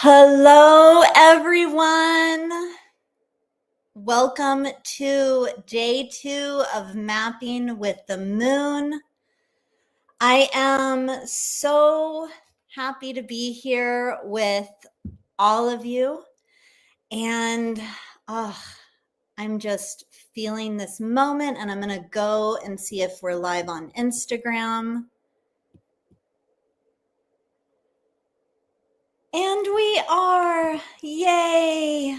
Hello, everyone. Welcome to day 2 of Mapping with the Moon. I am so happy to be here with all of you. And I'm just feeling this moment, and I'm going to go and see if we're live on Instagram. And we are. Yay.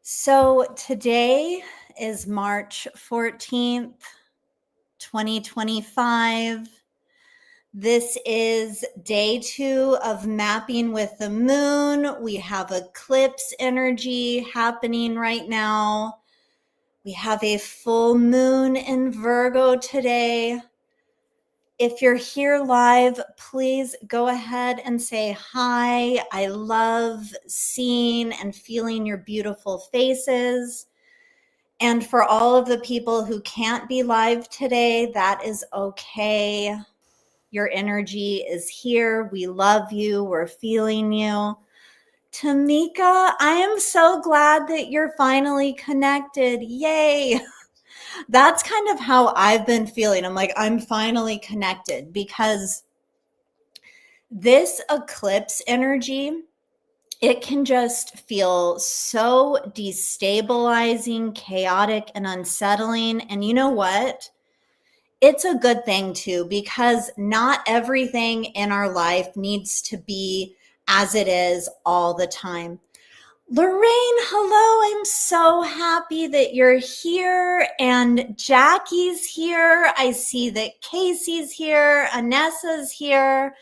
So today is March 14th, 2025. This is day 2 of Mapping with the Moon. We have eclipse energy happening right now. We have a full moon in Virgo today. If you're here live, please go ahead and say hi. I love seeing and feeling your beautiful faces. And for all of the people who can't be live today, that is okay. Your energy is here. We love you. We're feeling you. Tamika, I am so glad that you're finally connected. Yay. That's kind of how I've been feeling. I'm like, I'm finally connected because this eclipse energy, it can just feel so destabilizing, chaotic, and unsettling. And you know what? It's a good thing too, because not everything in our life needs to be as it is all the time. Lorraine, hello. I'm so happy that you're here. And Jackie's here. I see that Casey's here. Anessa's here.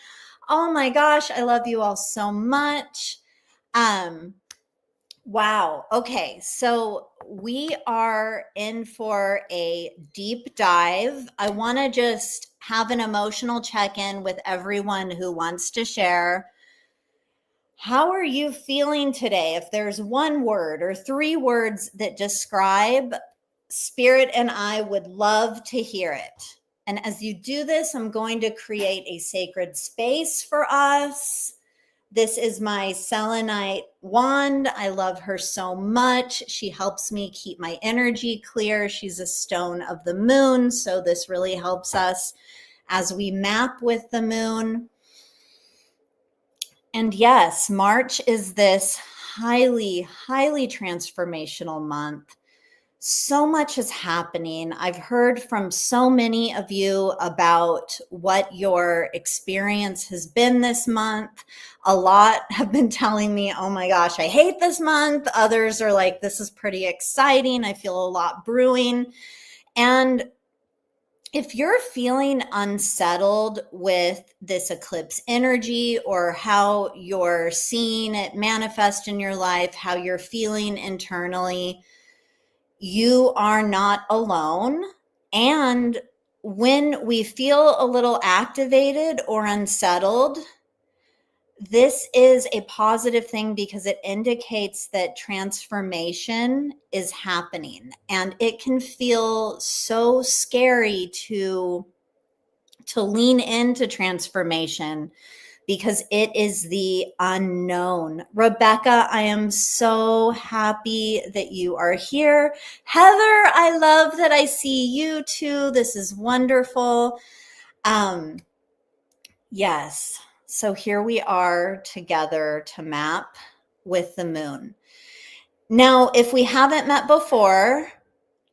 Oh my gosh, I love you all so much. Wow. Okay. So we are in for a deep dive. I want to just have an emotional check-in with everyone who wants to share. How are you feeling today? If there's one word or 3 words that describe Spirit, and I would love to hear it. And as you do this, I'm going to create a sacred space for us. This is my selenite wand. I love her so much. She helps me keep my energy clear. She's a stone of the moon, so this really helps us as we map with the moon. And yes, March is this highly, highly transformational month. So much is happening. I've heard from so many of you about what your experience has been this month. A lot have been telling me, oh my gosh, I hate this month. Others are like, this is pretty exciting. I feel a lot brewing. And if you're feeling unsettled with this eclipse energy or how you're seeing it manifest in your life, how you're feeling internally, you are not alone. And when we feel a little activated or unsettled, this is a positive thing because it indicates that transformation is happening. And it can feel so scary to lean into transformation because it is the unknown. Rebecca, I am so happy that you are here. Heather, I love that I see you too. This is wonderful. Yes. So here we are together to map with the moon. Now, if we haven't met before,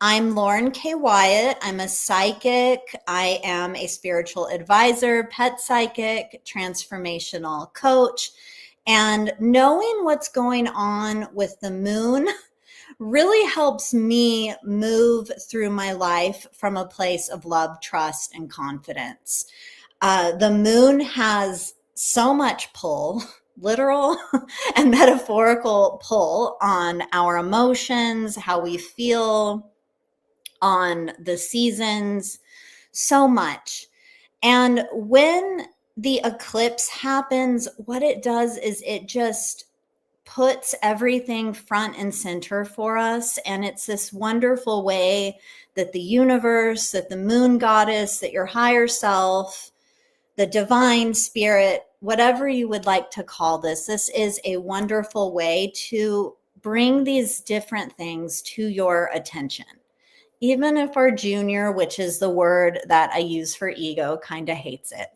I'm Lauren K. Wyatt. I'm a psychic. I am a spiritual advisor, pet psychic, transformational coach. And knowing what's going on with the moon really helps me move through my life from a place of love, trust, and confidence. The moon has so much pull, literal and metaphorical pull on our emotions, how we feel, on the seasons, so much. And when the eclipse happens, what it does is it just puts everything front and center for us. And it's this wonderful way that the universe, that the moon goddess, that your higher self, the divine spirit whatever you would like to call this, this is a wonderful way to bring these different things to your attention. Even if our junior, which is the word that I use for ego, kind of hates it.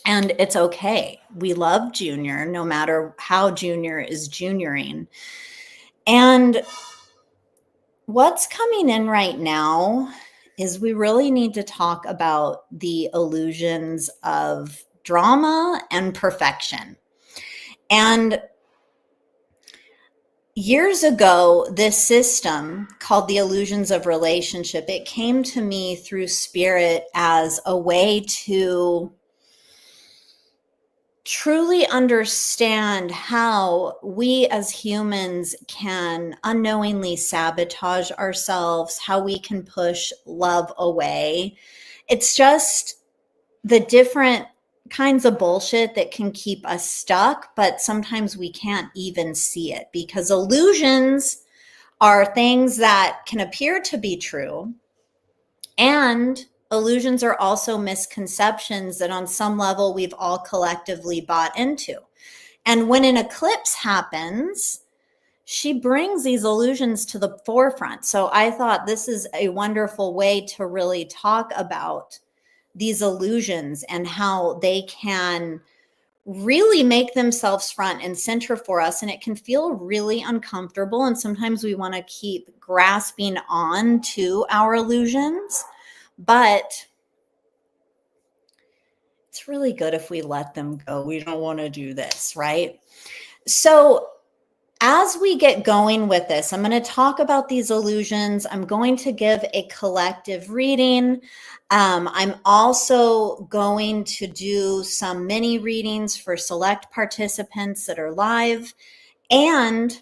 And it's okay. We love junior, no matter how junior is junioring. And what's coming in right now is we really need to talk about the illusions of drama and perfection. And years ago, this system called the illusions of relationship, it came to me through spirit as a way to truly understand how we as humans can unknowingly sabotage ourselves, how we can push love away. It's just the different kinds of bullshit that can keep us stuck, but sometimes we can't even see it because illusions are things that can appear to be true, and illusions are also misconceptions that on some level we've all collectively bought into. And when an eclipse happens, she brings these illusions to the forefront. So I thought this is a wonderful way to really talk about these illusions and how they can really make themselves front and center for us. And it can feel really uncomfortable. And sometimes we want to keep grasping on to our illusions, but it's really good if we let them go. We don't want to do this, right? So as we get going with this, I'm going to talk about these illusions. I'm going to give a collective reading. I'm also going to do some mini readings for select participants that are live. And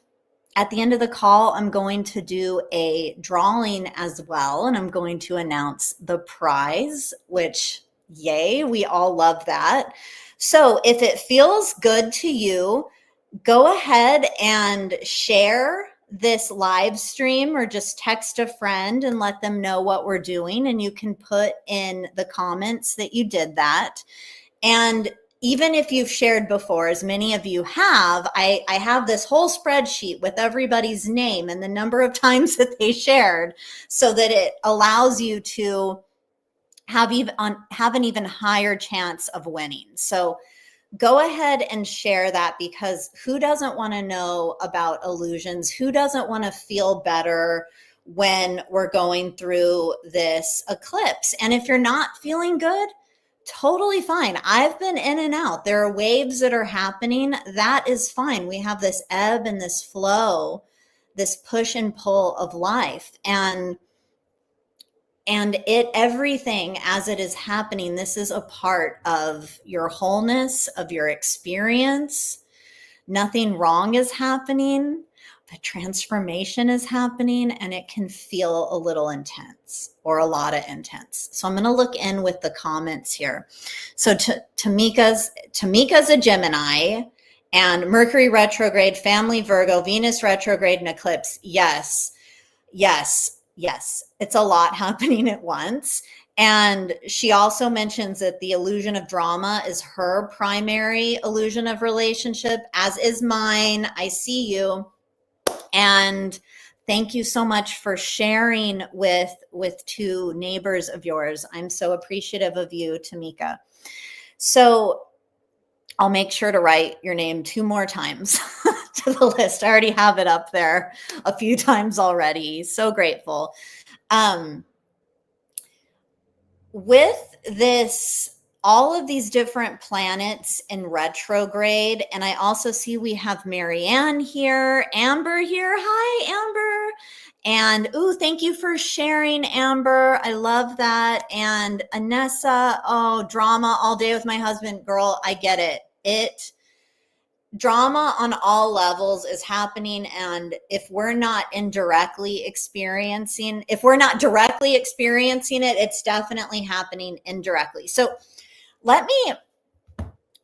at the end of the call, I'm going to do a drawing as well. And I'm going to announce the prize, which, yay, we all love that. So if it feels good to you, go ahead and share this live stream or just text a friend and let them know what we're doing. And you can put in the comments that you did that. And even if you've shared before, as many of you have, I have this whole spreadsheet with everybody's name and the number of times that they shared so that it allows you to have an even higher chance of winning. So go ahead and share that, because who doesn't want to know about illusions? Who doesn't want to feel better when we're going through this eclipse? And if you're not feeling good, totally fine. I've been in and out. There are waves that are happening. That is fine. We have this ebb and this flow, this push and pull of life. And everything as it is happening, this is a part of your wholeness, of your experience. Nothing wrong is happening. The transformation is happening, and it can feel a little intense or a lot of intense. So I'm going to look in with the comments here. So Tamika's a Gemini, and Mercury retrograde, family Virgo, Venus retrograde, and eclipse. Yes. It's a lot happening at once. And she also mentions that the illusion of drama is her primary illusion of relationship, as is mine. I see you. And thank you so much for sharing with two neighbors of yours. I'm so appreciative of you, Tamika. So I'll make sure to write your name 2 more times to the list. I already have it up there a few times already. So grateful. With this, all of these different planets in retrograde, and I also see we have Marianne here, Amber here. Hi, Amber. And thank you for sharing, Amber. I love that. And Anessa, drama all day with my husband. Girl, I get it. Drama on all levels is happening. And if we're not directly experiencing it, it's definitely happening indirectly. So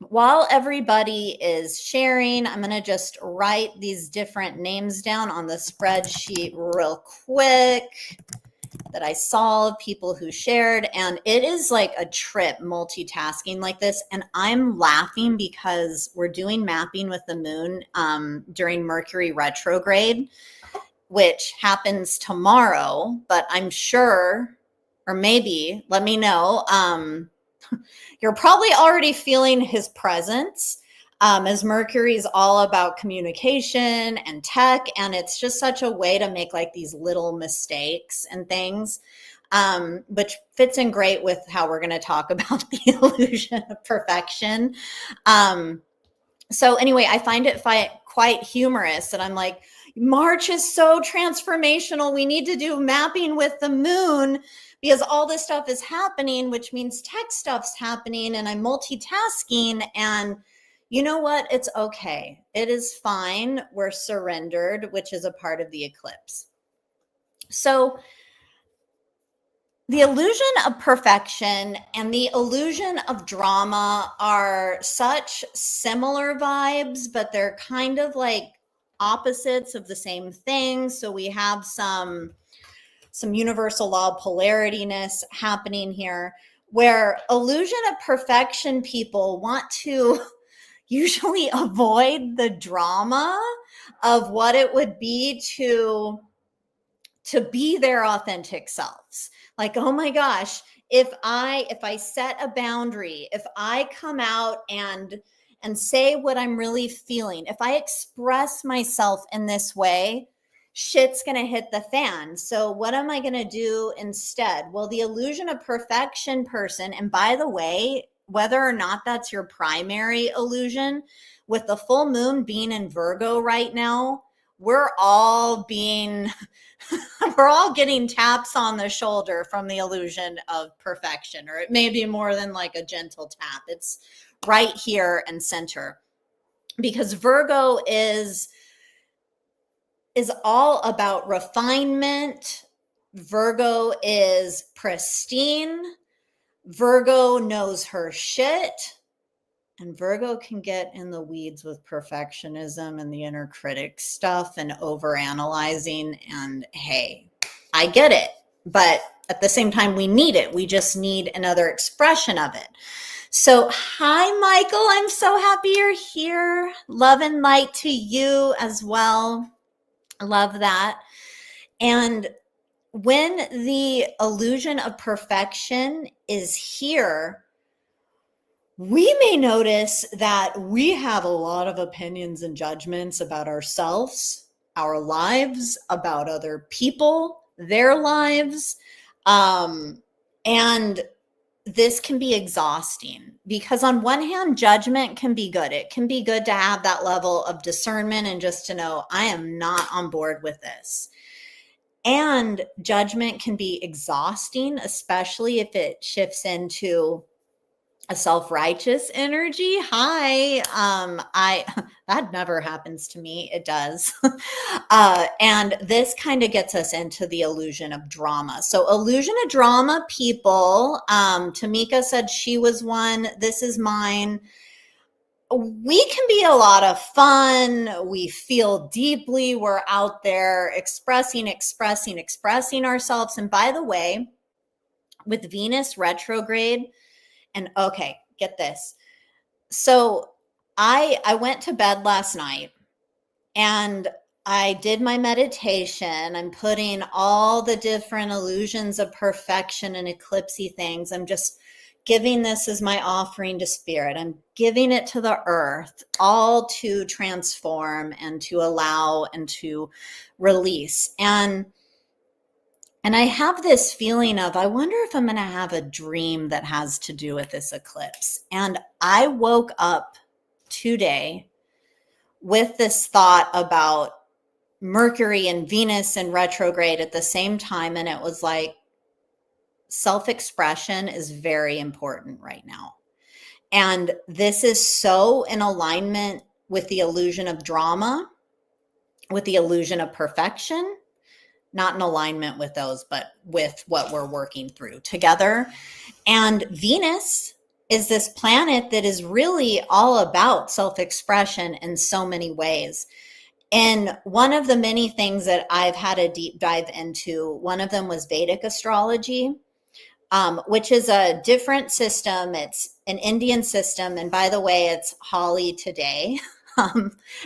while everybody is sharing, I'm going to just write these different names down on the spreadsheet real quick. that I saw, people who shared, and it is like a trip multitasking like this. And I'm laughing because we're doing mapping with the moon during Mercury retrograde, which happens tomorrow, but I'm sure, or maybe, let me know, you're probably already feeling his presence, as Mercury is all about communication and tech, and it's just such a way to make like these little mistakes and things, which fits in great with how we're going to talk about the illusion of perfection. So anyway, I find it quite humorous that I'm like, March is so transformational. We need to do mapping with the moon because all this stuff is happening, which means tech stuff's happening, and I'm multitasking. And you know what? It's okay. It is fine. We're surrendered, which is a part of the eclipse. So the illusion of perfection and the illusion of drama are such similar vibes, but they're kind of like opposites of the same thing. So we have some universal law of polarityness happening here, where illusion of perfection people want to usually avoid the drama of what it would be to be their authentic selves. Like, oh my gosh, if I set a boundary, if I come out and say what I'm really feeling, if I express myself in this way, shit's going to hit the fan. So what am I going to do instead? Well, the illusion of perfection person, and by the way, whether or not that's your primary illusion, with the full moon being in Virgo right now, we're all getting taps on the shoulder from the illusion of perfection, or it may be more than like a gentle tap. It's right here and center, because Virgo is all about refinement. Virgo is pristine. Virgo knows her shit. And Virgo can get in the weeds with perfectionism and the inner critic stuff and overanalyzing. And hey, I get it. But at the same time, we need it. We just need another expression of it. So, hi, Michael. I'm so happy you're here. Love and light to you as well. Love that. And when the illusion of perfection is here, we may notice that we have a lot of opinions and judgments about ourselves, our lives, about other people, their lives. And this can be exhausting, because on one hand, judgment can be good. It can be good to have that level of discernment and just to know I am not on board with this. And judgment can be exhausting, especially if it shifts into a self-righteous energy. Hi. That never happens to me. It does. And this kind of gets us into the illusion of drama. So illusion of drama people, Tamika said she was one. This is mine. We can be a lot of fun. We feel deeply. We're out there expressing ourselves. And by the way, with Venus retrograde, and okay, get this. So I went to bed last night and I did my meditation. I'm putting all the different illusions of perfection and eclipsey things. I'm just giving this as my offering to spirit. I'm giving it to the earth, all to transform and to allow and to release. And I have this feeling of, I wonder if I'm going to have a dream that has to do with this eclipse. And I woke up today with this thought about Mercury and Venus in retrograde at the same time. And it was like, self-expression is very important right now. And this is so in alignment with the illusion of drama, with the illusion of perfection. Not in alignment with those, but with what we're working through together. And Venus is this planet that is really all about self-expression in so many ways. And one of the many things that I've had a deep dive into, one of them was Vedic astrology, which is a different system. It's an Indian system. And by the way, it's Holly today.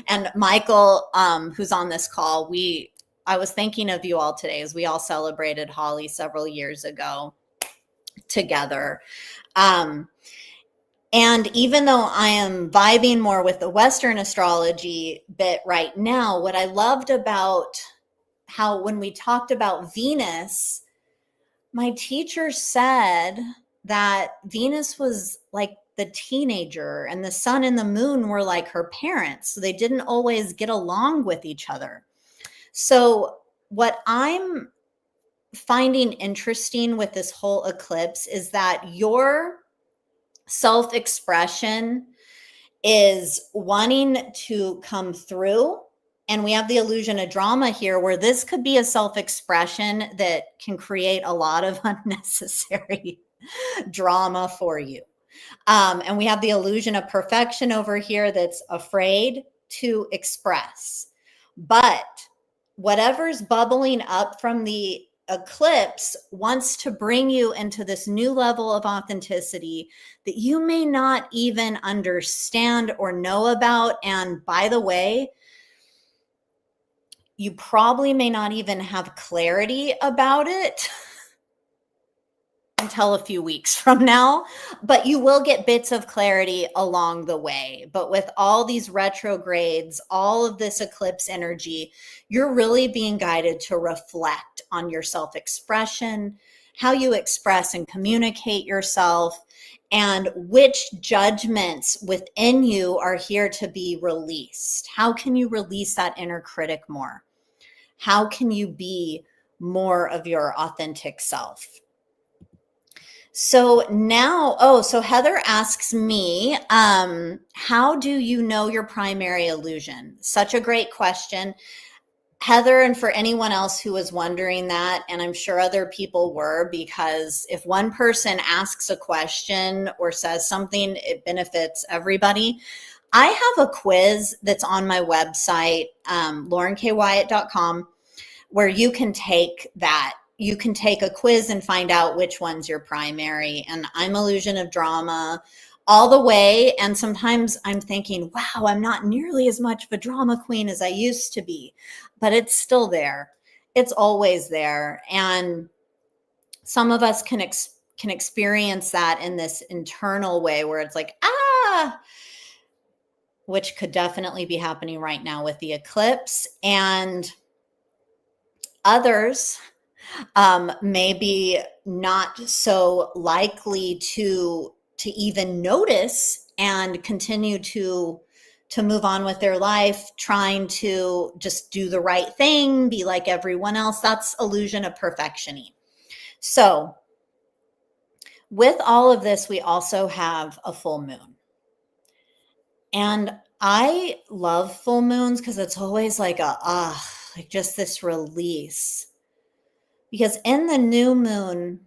And Michael, who's on this call, I was thinking of you all today as we all celebrated Holly several years ago together. And even though I am vibing more with the Western astrology bit right now, what I loved about how when we talked about Venus, my teacher said that Venus was like the teenager and the sun and the moon were like her parents. So they didn't always get along with each other. So what I'm finding interesting with this whole eclipse is that your self-expression is wanting to come through. And we have the illusion of drama here, where this could be a self-expression that can create a lot of unnecessary drama for you. And we have the illusion of perfection over here that's afraid to express. But whatever's bubbling up from the eclipse wants to bring you into this new level of authenticity that you may not even understand or know about. And by the way, you probably may not even have clarity about it until a few weeks from now, but you will get bits of clarity along the way. But with all these retrogrades, all of this eclipse energy, you're really being guided to reflect on your self-expression, how you express and communicate yourself, and which judgments within you are here to be released. How can you release that inner critic more? How can you be more of your authentic self? So now, so Heather asks me, how do you know your primary illusion? Such a great question, Heather. And for anyone else who was wondering that, and I'm sure other people were, because if one person asks a question or says something, it benefits everybody. I have a quiz that's on my website, laurenkwyatt.com, where you can take that. You can take a quiz and find out which one's your primary. And I'm illusion of drama all the way. And sometimes I'm thinking, wow, I'm not nearly as much of a drama queen as I used to be, but it's still there. It's always there. And some of us can experience that in this internal way where it's like, which could definitely be happening right now with the eclipse. And others maybe not so likely to even notice and continue to move on with their life, trying to just do the right thing, be like everyone else. That's illusion of perfectioning. So with all of this, we also have a full moon. And I love full moons because it's always like like just this release. Because in the new moon,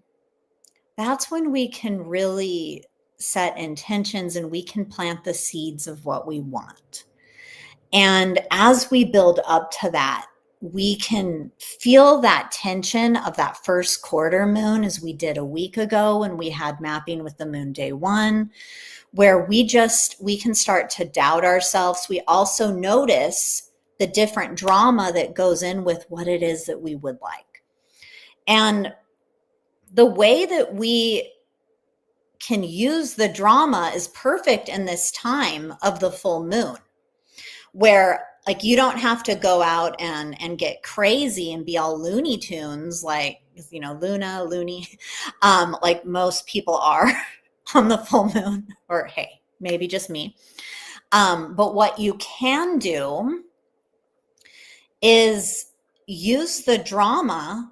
that's when we can really set intentions and we can plant the seeds of what we want. And as we build up to that, we can feel that tension of that first quarter moon, as we did a week ago when we had mapping with the moon day one, where we can start to doubt ourselves. We also notice the different drama that goes in with what it is that we would like. And the way that we can use the drama is perfect in this time of the full moon, where like you don't have to go out and get crazy and be all Looney Tunes, like, Luna, loony, like most people are on the full moon, or hey, maybe just me. But what you can do is use the drama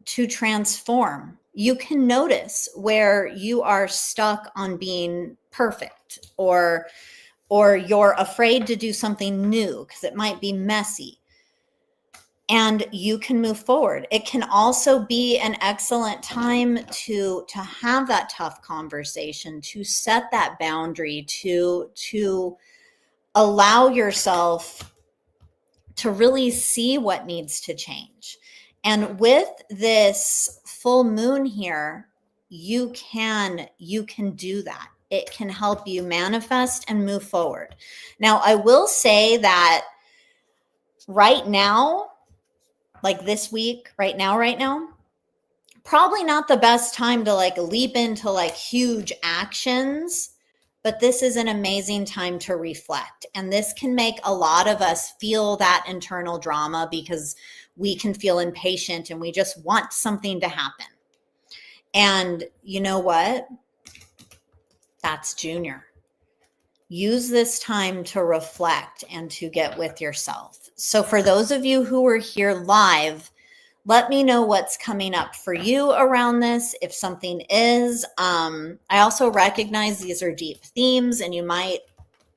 to transform. You can notice where you are stuck on being perfect, or you're afraid to do something new because it might be messy, and you can move forward. It can also be an excellent time to have that tough conversation, to set that boundary, to allow yourself to really see what needs to change. And with this full moon here, you can do that. It can help you manifest and move forward. Now, I will say that right now, like this week, right now, probably not the best time to like leap into like huge actions, but this is an amazing time to reflect. And this can make a lot of us feel that internal drama because we can feel impatient and we just want something to happen. And you know what? That's Junior. Use this time to reflect and to get with yourself. So for those of you who are here live, let me know what's coming up for you around this, if something is. I also recognize these are deep themes and you might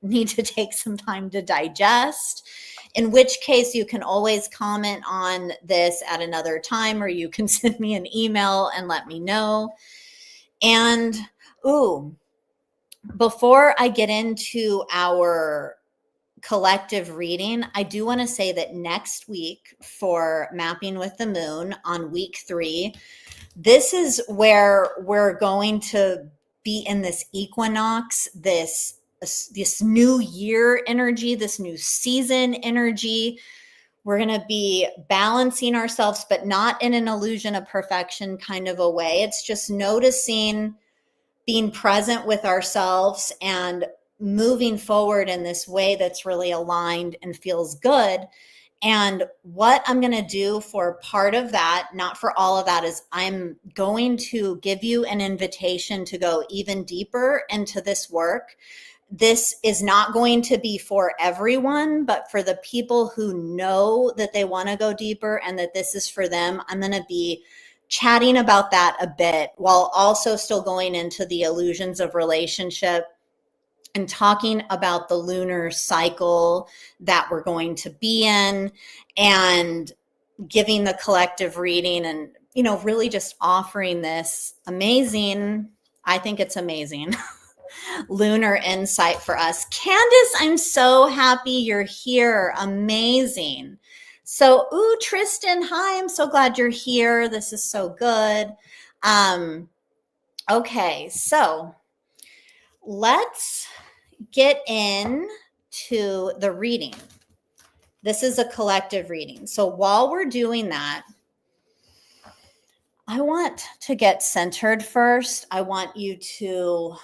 need to take some time to digest, in which case you can always comment on this at another time, or you can send me an email and let me know. And, before I get into our collective reading, I do want to say that next week for Mapping with the Moon on week 3, this is where we're going to be in this equinox, this new year energy, this new season energy. We're going to be balancing ourselves, but not in an illusion of perfection kind of a way. It's just noticing, being present with ourselves and moving forward in this way that's really aligned and feels good. And what I'm going to do for part of that, not for all of that, is I'm going to give you an invitation to go even deeper into this work. This is not going to be for everyone, but for the people who know that they want to go deeper and that this is for them, I'm going to be chatting about that a bit while also still going into the illusions of relationship and talking about the lunar cycle that we're going to be in and giving the collective reading and, really just offering this amazing, I think it's amazing, lunar insight for us. Candace, I'm so happy you're here. Amazing. So, Tristan, hi, I'm so glad you're here. This is so good. Okay, so let's get into the reading. This is a collective reading. So while we're doing that, I want to get centered first. I want you to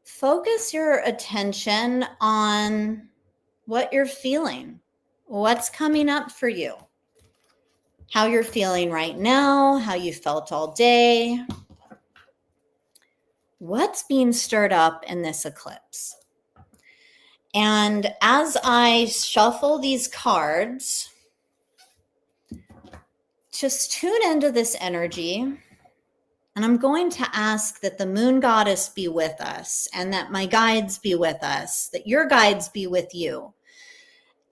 focus your attention on what you're feeling, what's coming up for you, how you're feeling right now, how you felt all day, what's being stirred up in this eclipse. And as I shuffle these cards, just tune into this energy. And I'm going to ask that the moon goddess be with us and that my guides be with us, that your guides be with you.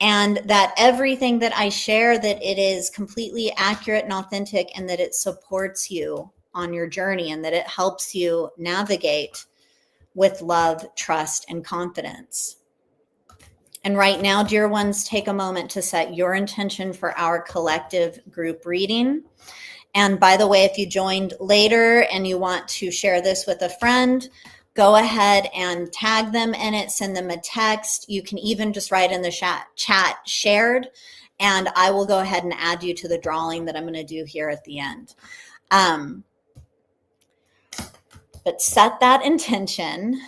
And that everything that I share, that it is completely accurate and authentic, and that it supports you on your journey and that it helps you navigate with love, trust, and confidence. And right now, dear ones, take a moment to set your intention for our collective group reading. And by the way, if you joined later and you want to share this with a friend, go ahead and tag them in it, send them a text. You can even just write in the chat shared, and I will go ahead and add you to the drawing that I'm going to do here at the end. But set that intention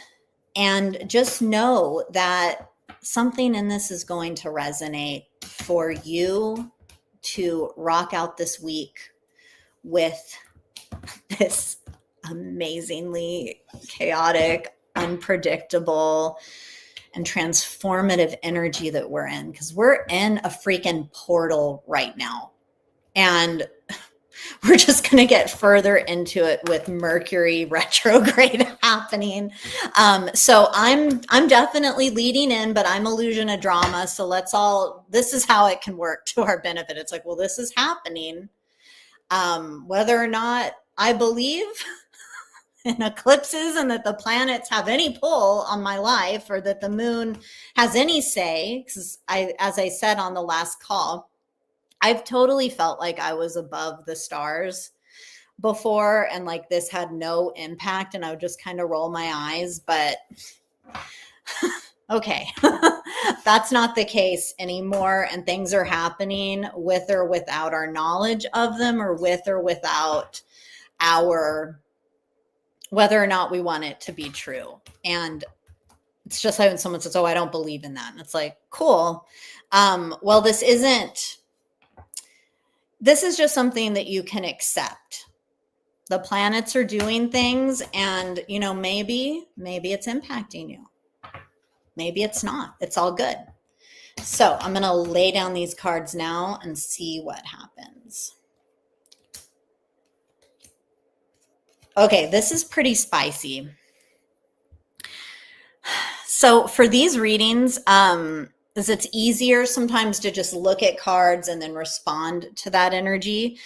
and just know that something in this is going to resonate for you to rock out this week with this amazingly chaotic, unpredictable, and transformative energy that we're in, because we're in a freaking portal right now. And we're just going to get further into it with Mercury retrograde happening. So I'm definitely leading in, but I'm illusion of drama. So this is how it can work to our benefit. It's like, well, this is happening. Whether or not I believe in eclipses and that the planets have any pull on my life, or that the moon has any say. Because as I said on the last call, I've totally felt like I was above the stars before, and like this had no impact, and I would just kind of roll my eyes. But okay, that's not the case anymore, and things are happening with or without our knowledge of them, or with or without our, whether or not we want it to be true. And it's just like when someone says, oh, I don't believe in that, and it's like, cool. Well, this is just something that you can accept. The planets are doing things, and maybe it's impacting you. Maybe it's not. It's all good. So I'm going to lay down these cards now and see what happens. Okay, this is pretty spicy. So for these readings, as it's easier sometimes to just look at cards and then respond to that energy,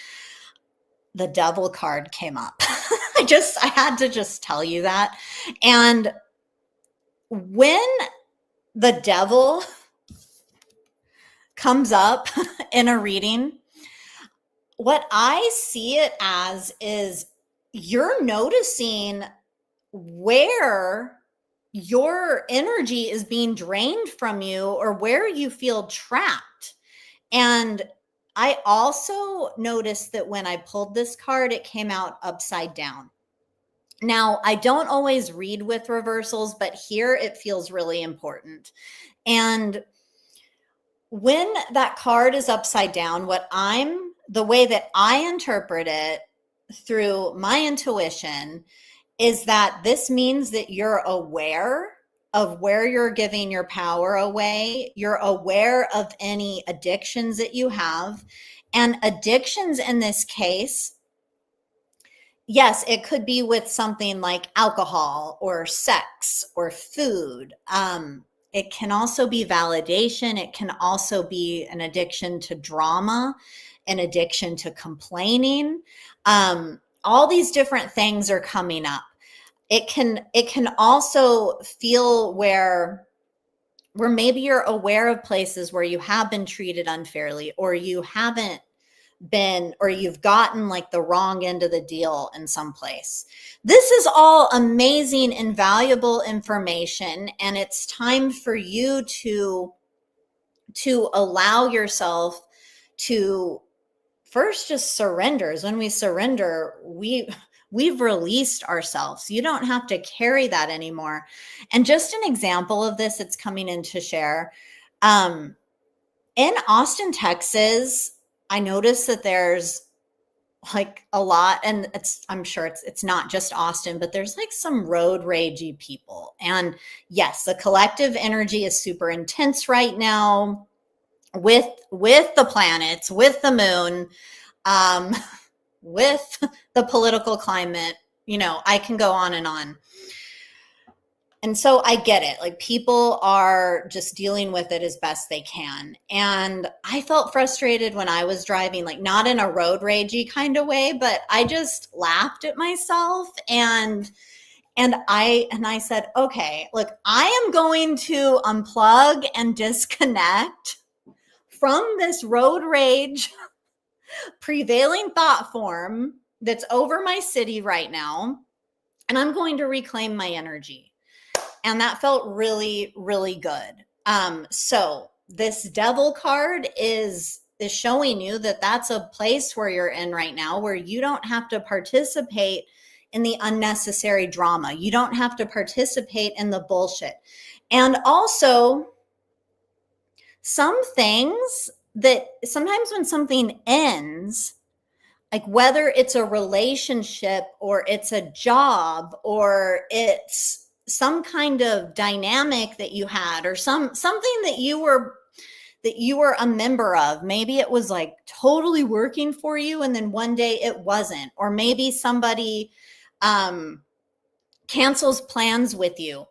the Devil card came up. I had to just tell you that. And when the Devil comes up in a reading, what I see it as is you're noticing where your energy is being drained from you, or where you feel trapped. And I also noticed that when I pulled this card, it came out upside down. Now, I don't always read with reversals, but here it feels really important. And when that card is upside down, the way that I interpret it through my intuition is that this means that you're aware of where you're giving your power away. You're aware of any addictions that you have. And addictions in this case, yes, it could be with something like alcohol or sex or food. It can also be validation. It can also be an addiction to drama, an addiction to complaining. All these different things are coming up. It can also feel where maybe you're aware of places where you have been treated unfairly, or you haven't been, or you've gotten like the wrong end of the deal in some place. This is all amazing and valuable information, and it's time for you to allow yourself to first just surrender. When we surrender, we've released ourselves. You don't have to carry that anymore. And just an example of this, it's coming in to share. In Austin, Texas, I noticed that there's like a lot, and I'm sure it's not just Austin, but there's like some road ragey people. And yes, the collective energy is super intense right now with the planets, with the moon, with the political climate. I can go on and on. And so I get it. Like, people are just dealing with it as best they can. And I felt frustrated when I was driving, like not in a road ragey kind of way, but I just laughed at myself. And I said, okay, look, I am going to unplug and disconnect from this road rage prevailing thought form that's over my city right now. And I'm going to reclaim my energy. And that felt really, really good. So this Devil card is showing you that that's a place where you're in right now, where you don't have to participate in the unnecessary drama. You don't have to participate in the bullshit. And also, some things that sometimes when something ends, like whether it's a relationship or it's a job or it's some kind of dynamic that you had, or something that you were a member of, maybe it was like totally working for you and then one day it wasn't, or maybe somebody cancels plans with you.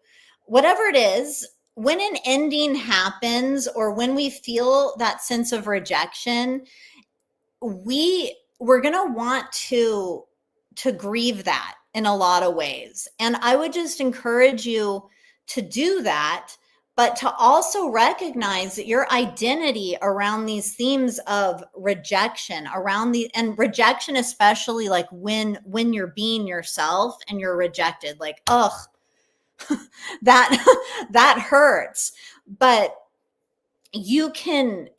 Whatever it is, when an ending happens, or when we feel that sense of rejection, we're going to want to grieve that. in a lot of ways. And I would just encourage you to do that, but to also recognize that your identity around these themes of rejection, and rejection, especially like when you're being yourself and you're rejected, like, ugh, that hurts. But you can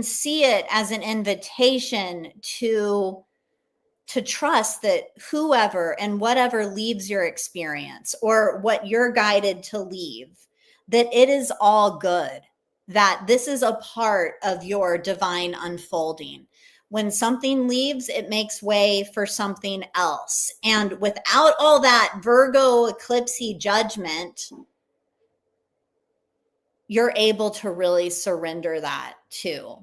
see it as an invitation to trust that whoever and whatever leaves your experience, or what you're guided to leave, that it is all good, that this is a part of your divine unfolding. When something leaves, it makes way for something else. And without all that Virgo eclipsey judgment, you're able to really surrender that too.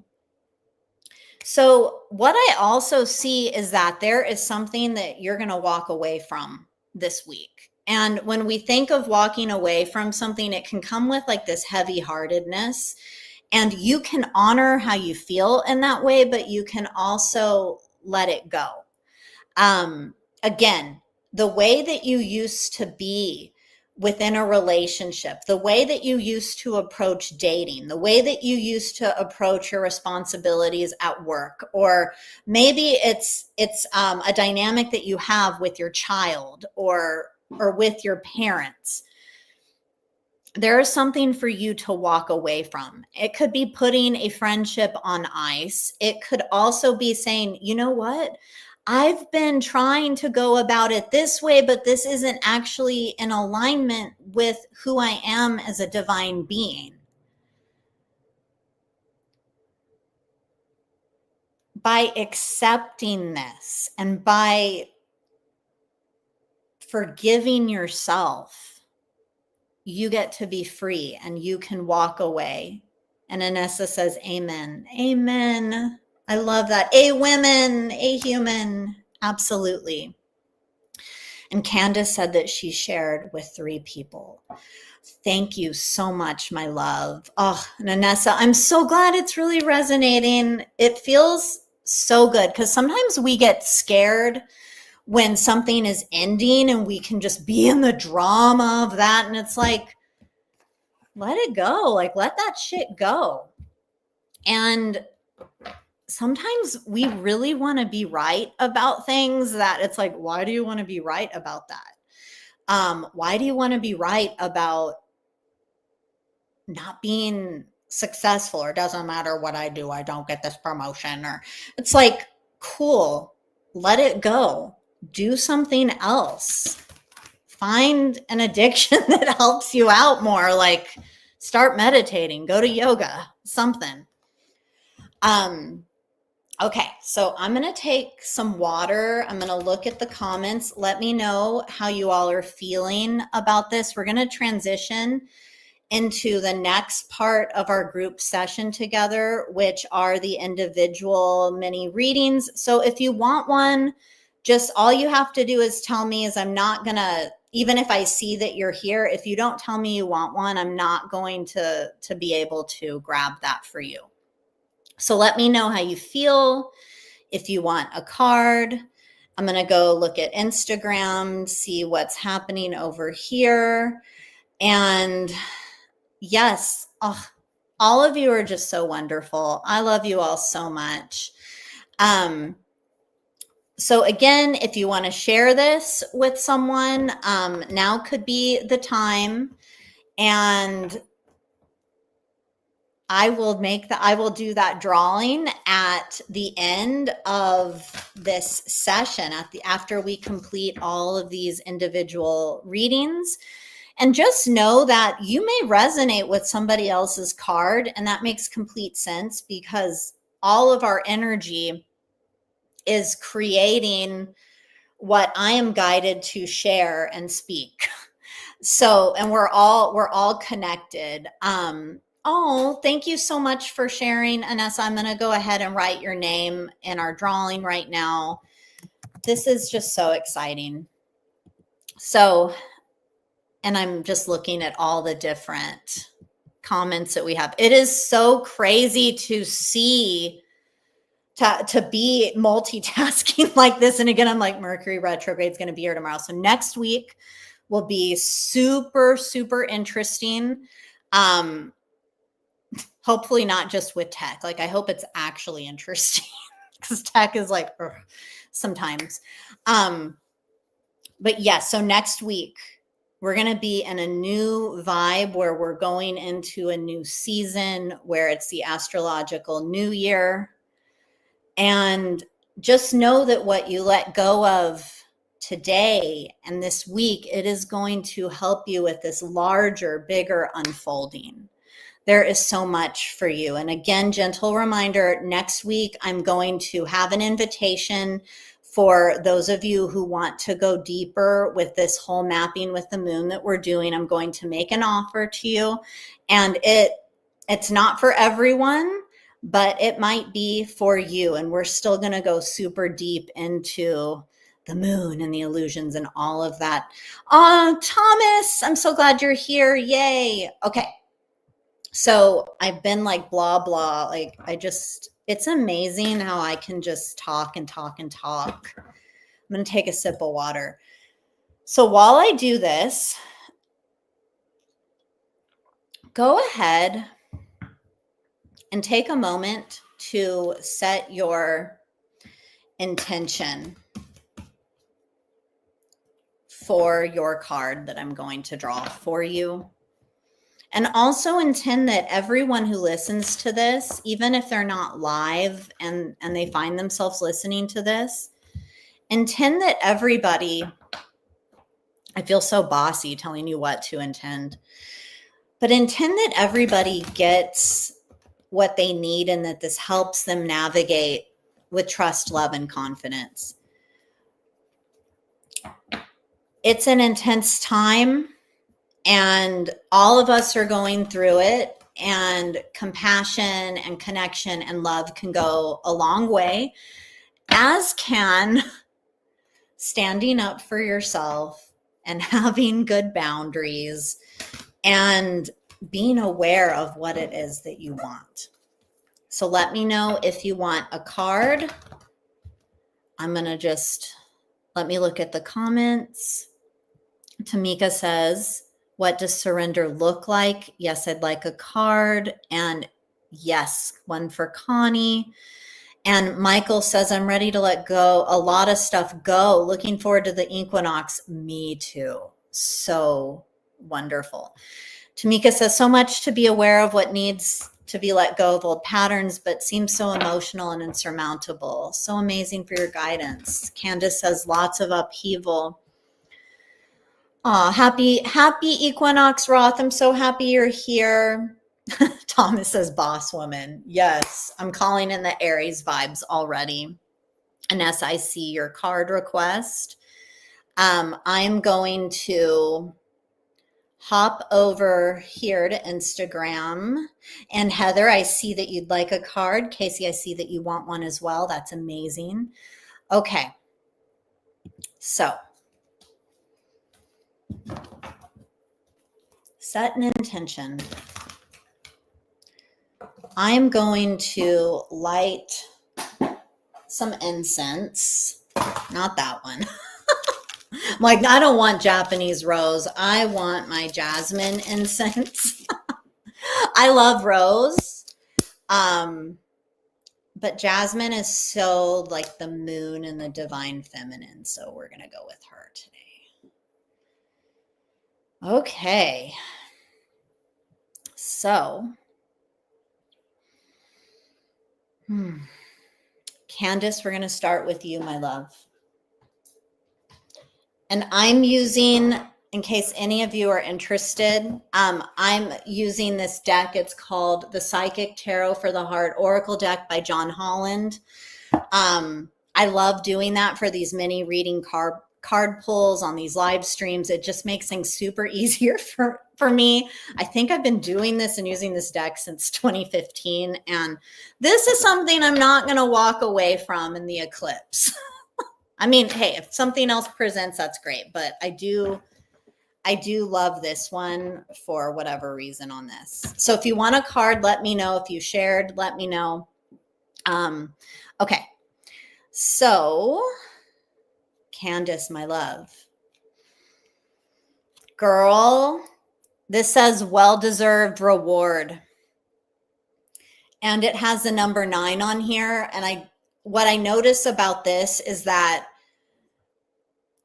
So what I also see is that there is something that you're going to walk away from this week. And when we think of walking away from something, it can come with like this heavy-heartedness, and you can honor how you feel in that way, but you can also let it go. Again, the way that you used to be within a relationship, the way that you used to approach dating, the way that you used to approach your responsibilities at work, or maybe it's a dynamic that you have with your child or with your parents. There is something for you to walk away from. It could be putting a friendship on ice. It could also be saying, you know what? I've been trying to go about it this way, but this isn't actually in alignment with who I am as a divine being. By accepting this and by forgiving yourself, you get to be free and you can walk away. And Anessa says, amen. Amen. I love that. A women, a human. Absolutely. And Candace said that she shared with 3 people. Thank you so much, my love. Oh, and Anessa, I'm so glad it's really resonating. It feels so good, because sometimes we get scared when something is ending and we can just be in the drama of that. And it's like, let it go. Like, let that shit go. And sometimes we really want to be right about things that it's like, why do you want to be right about that? Why do you want to be right about not being successful, or doesn't matter what I do, I don't get this promotion? Or it's like, cool, let it go. Do something else. Find an addiction that helps you out more, like start meditating, go to yoga, something. Okay, so I'm going to take some water. I'm going to look at the comments. Let me know how you all are feeling about this. We're going to transition into the next part of our group session together, which are the individual mini readings. So if you want one, just all you have to do is tell me. I'm not going to, even if I see that you're here, if you don't tell me you want one, I'm not going to be able to grab that for you. So let me know how you feel. If you want a card, I'm going to go look at Instagram, see what's happening over here. And yes, all of you are just so wonderful. I love you all so much. So again, if you want to share this with someone, now could be the time. And I will do that drawing at the end of this session, after we complete all of these individual readings. And just know that you may resonate with somebody else's card, and that makes complete sense, because all of our energy is creating what I am guided to share and speak. So, and we're all connected. Oh, thank you so much for sharing, Anessa. I'm going to go ahead and write your name in our drawing right now. This is just so exciting. So, and I'm just looking at all the different comments that we have. It is so crazy to to be multitasking like this. And again, I'm like, Mercury retrograde is going to be here tomorrow. So next week will be super, super interesting. Hopefully not just with tech. Like, I hope it's actually interesting because tech is like, ugh, sometimes. But yes, so next week we're going to be in a new vibe where we're going into a new season where it's the astrological new year. And just know that what you let go of today and this week, it is going to help you with this larger, bigger unfolding. There is so much for you. And again, gentle reminder, next week, I'm going to have an invitation for those of you who want to go deeper with this whole mapping with the moon that we're doing. I'm going to make an offer to you, and it's not for everyone, but it might be for you. And we're still going to go super deep into the moon and the illusions and all of that. Oh, Thomas, I'm so glad you're here. Yay. Okay. So I've been like blah, blah. Like it's amazing how I can just talk and talk and talk. I'm going to take a sip of water. So while I do this, go ahead and take a moment to set your intention for your card that I'm going to draw for you. And also intend that everyone who listens to this, even if they're not live and they find themselves listening to this, intend that everybody, I feel so bossy telling you what to intend, but intend that everybody gets what they need and that this helps them navigate with trust, love, and confidence. It's an intense time. And all of us are going through it, and compassion and connection and love can go a long way, as can standing up for yourself and having good boundaries and being aware of what it is that you want. So let me know if you want a card. I'm going to let me look at the comments. Tamika says, what does surrender look like? Yes, I'd like a card. And yes, one for Connie. And Michael says, I'm ready to let go. A lot of stuff go. Looking forward to the equinox. Me too. So wonderful. Tamika says, so much to be aware of what needs to be let go of old patterns, but seems so emotional and insurmountable. So amazing for your guidance. Candace says, lots of upheaval. Happy equinox, Roth. I'm so happy you're here. Thomas says, boss woman. Yes, I'm calling in the Aries vibes already. And as I see your card request, I'm going to hop over here to Instagram. And Heather, I see that you'd like a card. Casey, I see that you want one as well. That's amazing. Okay. So set an intention. I'm going to light some incense. Not that one. I'm like, I don't want Japanese rose. I want my jasmine incense. I love rose. But jasmine is so like the moon and the divine feminine. So we're going to go with her today. Okay. So, Candace, we're going to start with you, my love. And I'm using, in case any of you are interested, I'm using this deck. It's called the Psychic Tarot for the Heart Oracle deck by John Holland. I love doing that for these mini reading card pulls on these live streams. It just makes things super easier for me. I think I've been doing this and using this deck since 2015. And this is something I'm not going to walk away from in the eclipse. I mean, hey, if something else presents, that's great. But I do love this one for whatever reason on this. So if you want a card, let me know. If you shared, let me know. Okay. So, Candace, my love. Girl, this says well-deserved reward. And it has the number 9 on here. And what I notice about this is that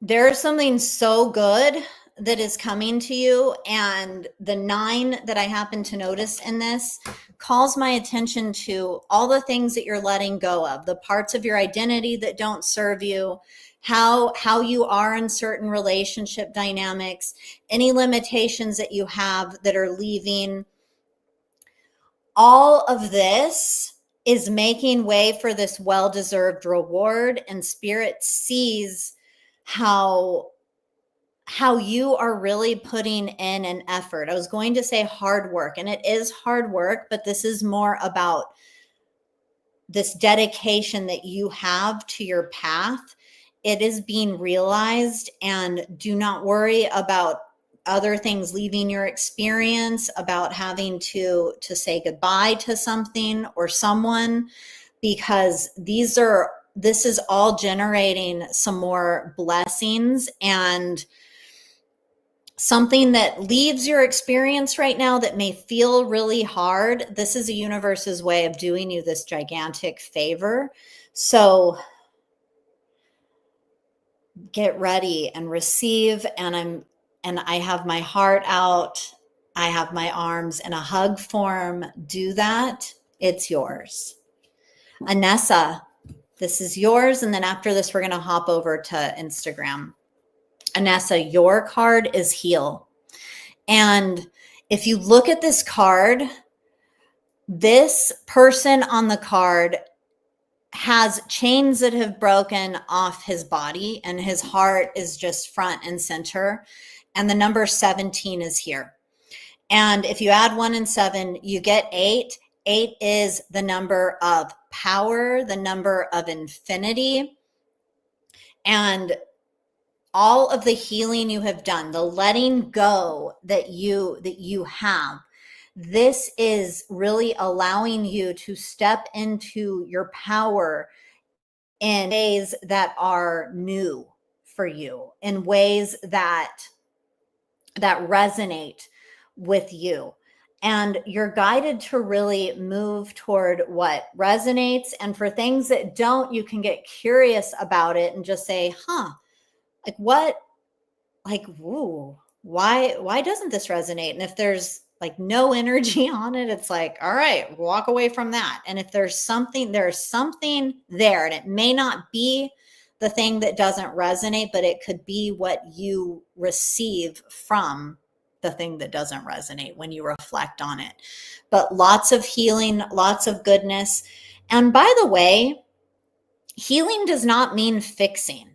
there's something so good that is coming to you. And the 9 that I happen to notice in this calls my attention to all the things that you're letting go of, the parts of your identity that don't serve you, how you are in certain relationship dynamics, any limitations that you have that are leaving. All of this is making way for this well-deserved reward, and Spirit sees how you are really putting in an effort. I was going to say hard work, and it is hard work, but this is more about this dedication that you have to your path. It is being realized, and do not worry about other things leaving your experience, about having to say goodbye to something or someone, because this is all generating some more blessings. And something that leaves your experience right now that may feel really hard, this is the universe's way of doing you this gigantic favor. So get ready and receive. And I have my heart out. I have my arms in a hug form. Do that. It's yours. Anessa, this is yours. And then after this, we're going to hop over to Instagram. Anessa, your card is heal. And if you look at this card, this person on the card has chains that have broken off his body, and his heart is just front and center. And the number 17 is here. And if you add 1 and 7, you get 8. 8 is the number of power, the number of infinity. And all of the healing you have done, the letting go that you have, this is really allowing you to step into your power in ways that are new for you, in ways that resonate with you. And you're guided to really move toward what resonates. And for things that don't, you can get curious about it and just say, like what, like, woo, why doesn't this resonate? And if there's like no energy on it, it's like, all right, walk away from that. And if there's something there, and it may not be the thing that doesn't resonate, but it could be what you receive from the thing that doesn't resonate when you reflect on it. But lots of healing, lots of goodness. And by the way, healing does not mean fixing.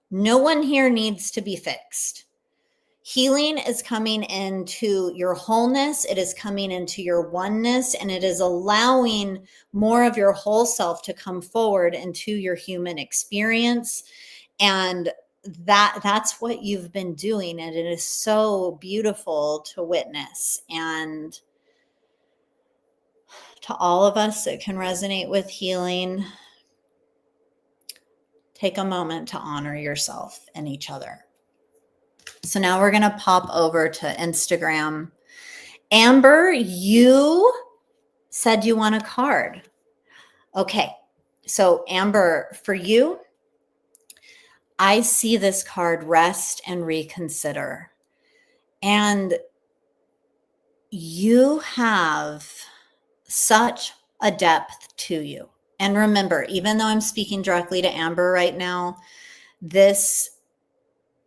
No one here needs to be fixed. Healing is coming into your wholeness. It is coming into your oneness, and it is allowing more of your whole self to come forward into your human experience. And that's what you've been doing. And it is so beautiful to witness. And to all of us that can resonate with healing, take a moment to honor yourself and each other. So now we're going to pop over to Instagram. Amber, you said you want a card. Okay. So Amber, for you, I see this card, rest and reconsider. And you have such a depth to you. And remember, even though I'm speaking directly to Amber right now, this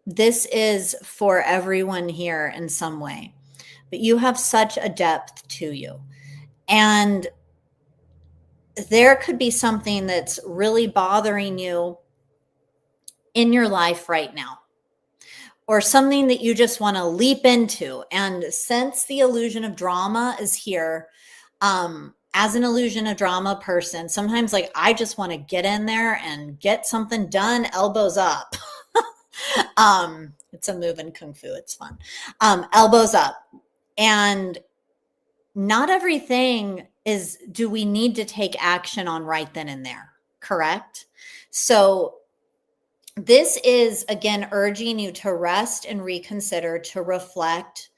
is for everyone here in some way, but you have such a depth to you. And there could be something that's really bothering you in your life right now, or something that you just want to leap into. And since the illusion of drama is here, as an illusion of drama person, sometimes like I just want to get in there and get something done, elbows up. It's a move in Kung Fu. It's fun. Elbows up. And not everything do we need to take action on right then and there, correct? So this is, again, urging you to rest and reconsider, to reflect.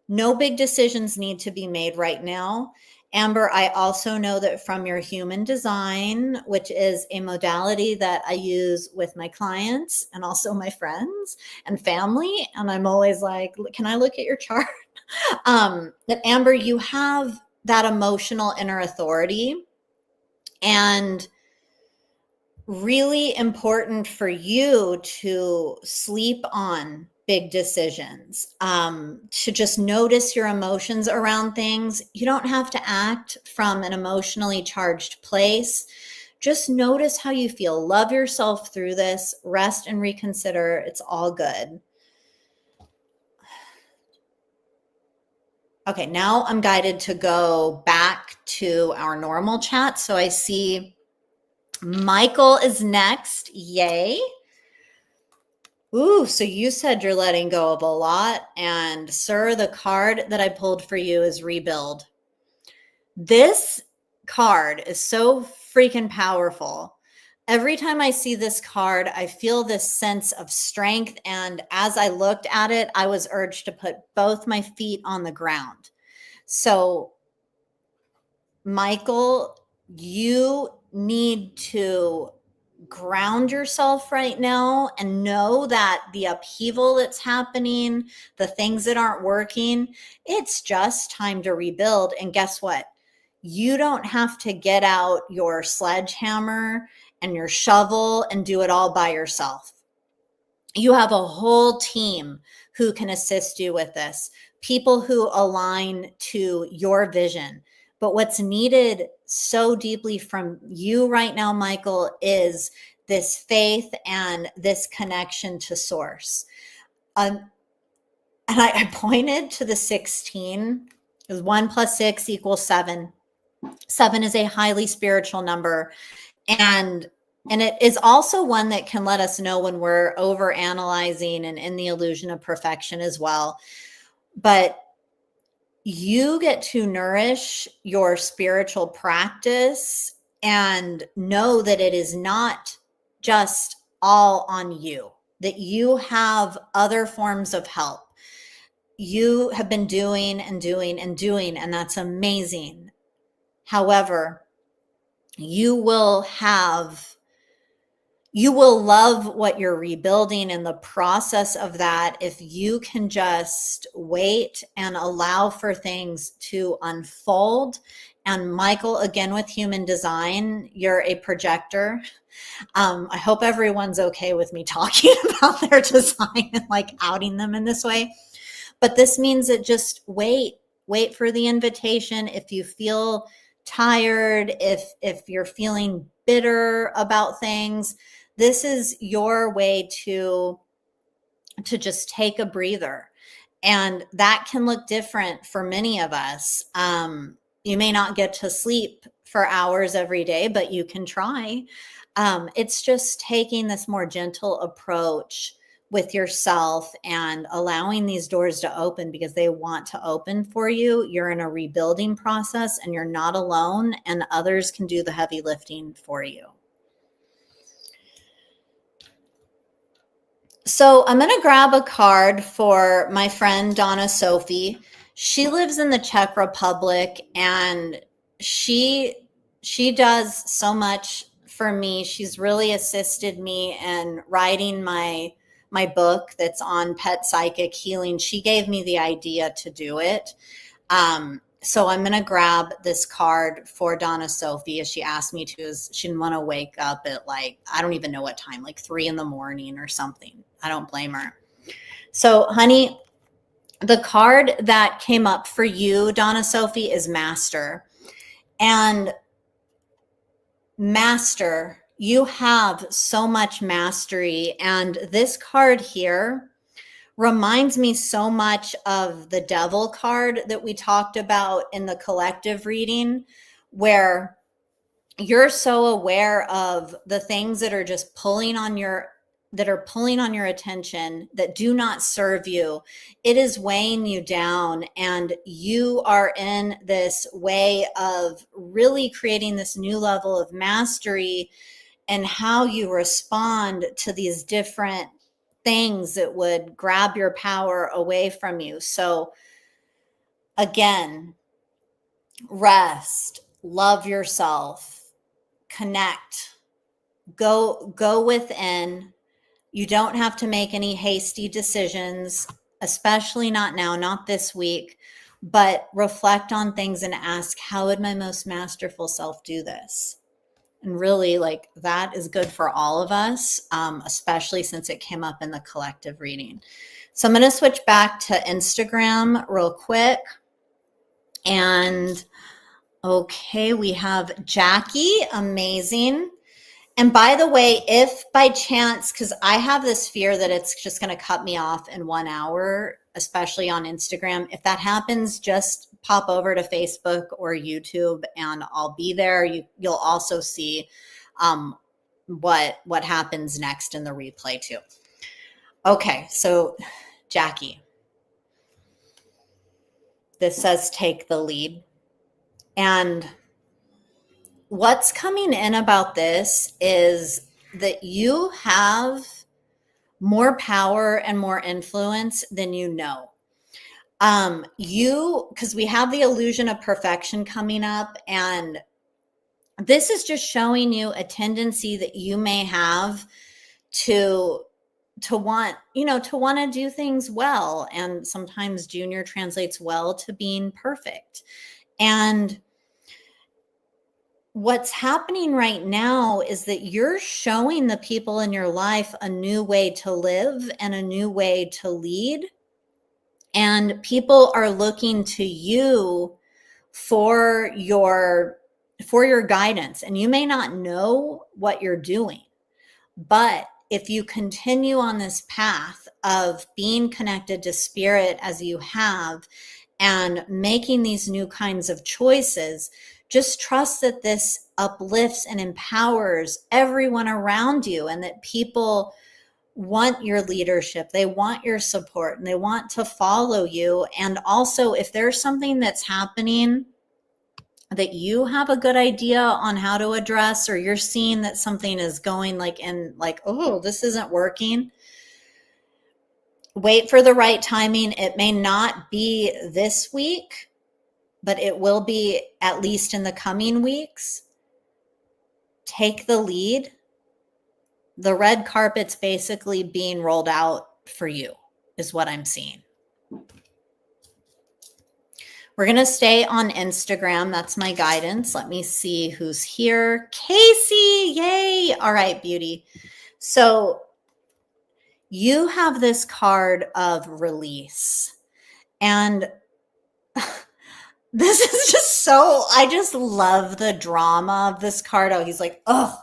No big decisions need to be made right now. Amber, I also know that from your human design, which is a modality that I use with my clients and also my friends and family, and I'm always like, can I look at your chart? That Amber, you have that emotional inner authority, and really important for you to sleep on big decisions, to just notice your emotions around things. You don't have to act from an emotionally charged place. Just notice how you feel. Love yourself through this. Rest and reconsider. It's all good. Okay, now I'm guided to go back to our normal chat. So I see Michael is next. Yay. Ooh, so you said you're letting go of a lot. And sir, the card that I pulled for you is Rebuild. This card is so freaking powerful. Every time I see this card, I feel this sense of strength. And as I looked at it, I was urged to put both my feet on the ground. So, Michael, you need to ground yourself right now and know that the upheaval that's happening, the things that aren't working, it's just time to rebuild. And guess what? You don't have to get out your sledgehammer and your shovel and do it all by yourself. You have a whole team who can assist you with this, people who align to your vision. But what's needed so deeply from you right now, Michael, is this faith and this connection to source. And I pointed to the 16. It was 1 + 6 = 7. 7 is a highly spiritual number. And it is also one that can let us know when we're over analyzing and in the illusion of perfection as well. But you get to nourish your spiritual practice and know that it is not just all on you, that you have other forms of help. You have been doing and doing and doing, and that's amazing. However, you will love what you're rebuilding in the process of that if you can just wait and allow for things to unfold. And Michael, again, with human design, you're a projector. I hope everyone's okay with me talking about their design and like outing them in this way. But this means that just wait for the invitation. If you feel tired, if you're feeling bitter about things, this is your way to just take a breather. And that can look different for many of us. You may not get to sleep for hours every day, but you can try. It's just taking this more gentle approach with yourself and allowing these doors to open because they want to open for you. You're in a rebuilding process and you're not alone, and others can do the heavy lifting for you. So I'm going to grab a card for my friend Donna Sophie. She lives in the Czech Republic, and she does so much for me. She's really assisted me in writing my book that's on pet psychic healing. She gave me the idea to do it. So I'm going to grab this card for Donna Sophie as she asked me to. She didn't want to wake up at like, I don't even know what time, like 3 a.m. or something. I don't blame her. So, honey, the card that came up for you, Donna Sophie, is Master. And Master, you have so much mastery. And this card here reminds me so much of the Devil card that we talked about in the collective reading, where you're so aware of the things that are just pulling on your, that are pulling on your attention that do not serve you. It is weighing you down, and you are in this way of really creating this new level of mastery and how you respond to these different things that would grab your power away from you. So again, rest, love yourself, connect, go within. You don't have to make any hasty decisions, especially not now, not this week, but reflect on things and ask, how would my most masterful self do this? And really, like, that is good for all of us, especially since it came up in the collective reading. So I'm going to switch back to Instagram real quick. And okay, we have Jackie. Amazing. And by the way, if by chance, because I have this fear that it's just going to cut me off in 1 hour, especially on Instagram. If that happens, just pop over to Facebook or YouTube and I'll be there. You'll also see what happens next in the replay too. Okay, so Jackie, this says take the lead. And what's coming in about this is that you have more power and more influence than you know. Because we have the illusion of perfection coming up, and this is just showing you a tendency that you may have to want to do things well. And sometimes junior translates well to being perfect. And what's happening right now is that you're showing the people in your life a new way to live and a new way to lead. And people are looking to you for your guidance. And you may not know what you're doing, but if you continue on this path of being connected to spirit as you have and making these new kinds of choices, just trust that this uplifts and empowers everyone around you, and that people want your leadership, they want your support, and they want to follow you. And also, if there's something that's happening that you have a good idea on how to address, or you're seeing that something is going oh, this isn't working, wait for the right timing. It may not be this week, but it will be at least in the coming weeks. Take the lead. The red carpet's basically being rolled out for you, is what I'm seeing. We're going to stay on Instagram. That's my guidance. Let me see who's here. Casey, yay. All right, beauty. So you have this card of release. And this is just I just love the drama of this card. Oh, he's like, oh,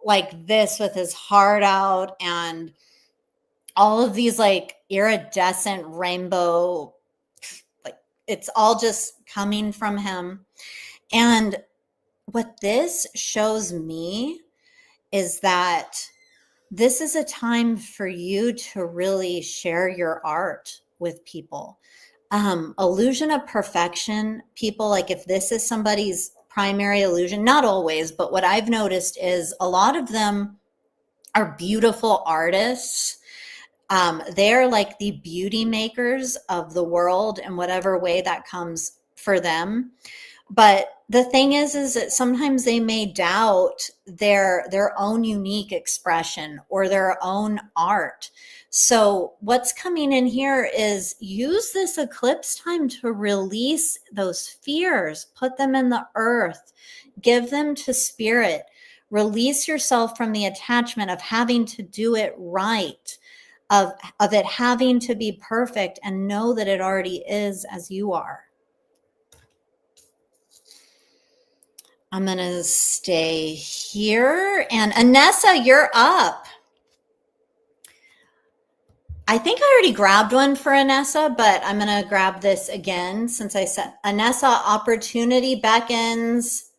like this with his heart out and all of these like iridescent rainbow, like it's all just coming from him. And what this shows me is that this is a time for you to really share your art with people. Illusion of perfection, people, like if this is somebody's primary illusion, not always, but what I've noticed is a lot of them are beautiful artists. They're like the beauty makers of the world in whatever way that comes for them. But the thing is that sometimes they may doubt their own unique expression or their own art. So what's coming in here is use this eclipse time to release those fears, put them in the earth, give them to spirit, release yourself from the attachment of having to do it right, of it having to be perfect, and know that it already is as you are. I'm going to stay here. And Anessa, you're up. I think I already grabbed one for Anessa, but I'm going to grab this again since I said Anessa, opportunity beckons.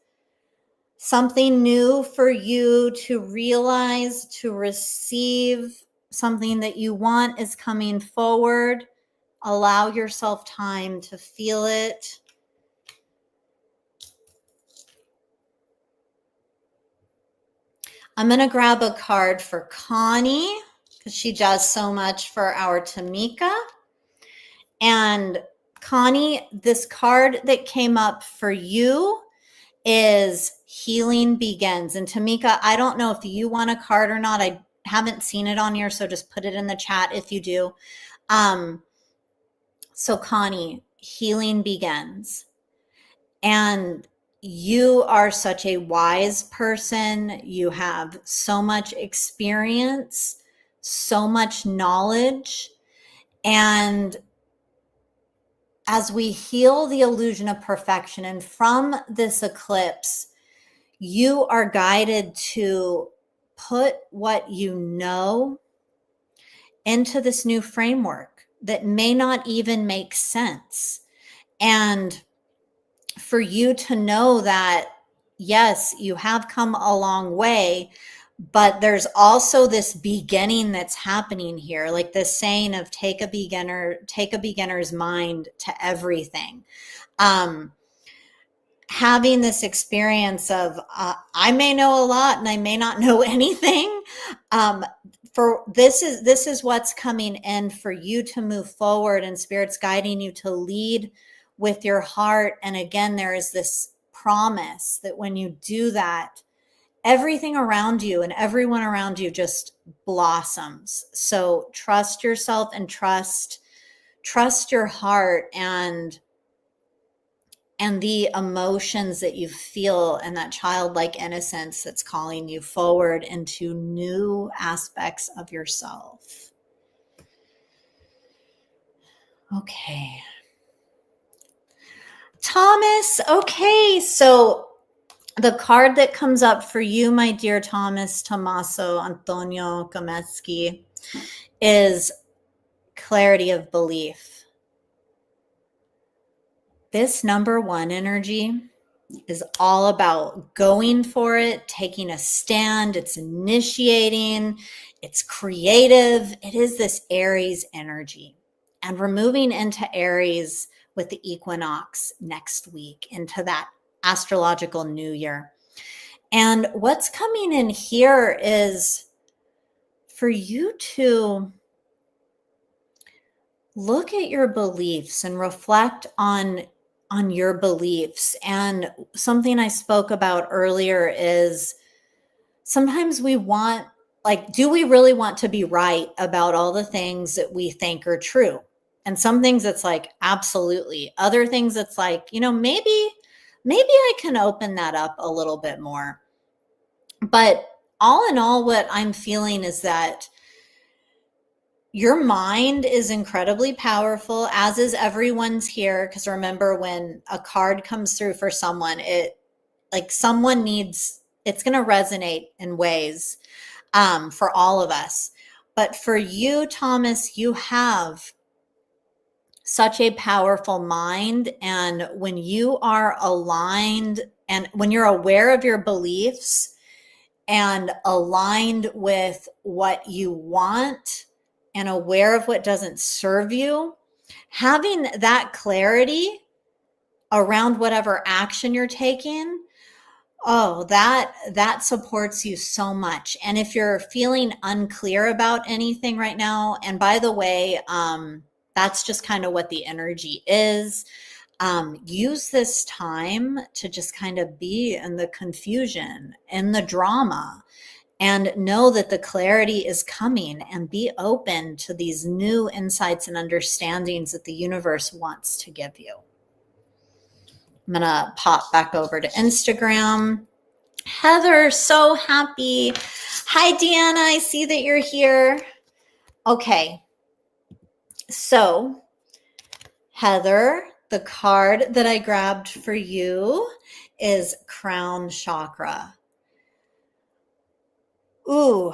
something new for you to realize, to receive. Something that you want is coming forward. Allow yourself time to feel it. I'm going to grab a card for Connie because she does so much for our Tamika. And Connie, this card that came up for you is Healing Begins. And Tamika, I don't know if you want a card or not. I haven't seen it on here, so just put it in the chat if you do. So Connie, Healing Begins. And you are such a wise person. You have so much experience, so much knowledge. And as we heal the illusion of perfection, and from this eclipse, you are guided to put what you know into this new framework that may not even make sense. And for you to know that, yes, you have come a long way, but there's also this beginning that's happening here, like this saying of take a beginner's mind to everything. Having this experience of I may know a lot and I may not know anything. For this is what's coming in for you to move forward, and Spirit's guiding you to lead with your heart. And again, there is this promise that when you do that, everything around you and everyone around you just blossoms. So trust yourself and trust your heart and the emotions that you feel and that childlike innocence that's calling you forward into new aspects of yourself. Okay. Thomas, okay, so the card that comes up for you, my dear Tommaso Antonio Kametsky, is clarity of belief. This number 1 energy is all about going for it, taking a stand. It's initiating, it's creative. It is this Aries energy. And we're moving into Aries with the equinox next week, into that astrological new year. And what's coming in here is for you to look at your beliefs and reflect on your beliefs. And something I spoke about earlier is sometimes we want, like, do we really want to be right about all the things that we think are true? And some things it's like, absolutely. Other things it's like, maybe I can open that up a little bit more. But all in all, what I'm feeling is that your mind is incredibly powerful, as is everyone's here. Because remember, when a card comes through for someone, it's going to resonate in ways for all of us. But for you, Thomas, you have such a powerful mind. And when you are aligned and when you're aware of your beliefs and aligned with what you want and aware of what doesn't serve you, having that clarity around whatever action you're taking, that supports you so much. And if you're feeling unclear about anything right now, and by the way, that's just kind of what the energy is. Use this time to just kind of be in the confusion, in the drama, and know that the clarity is coming, and be open to these new insights and understandings that the universe wants to give you. I'm going to pop back over to Instagram. Heather, so happy. Hi, Deanna. I see that you're here. Okay. So, Heather, the card that I grabbed for you is Crown Chakra. Ooh,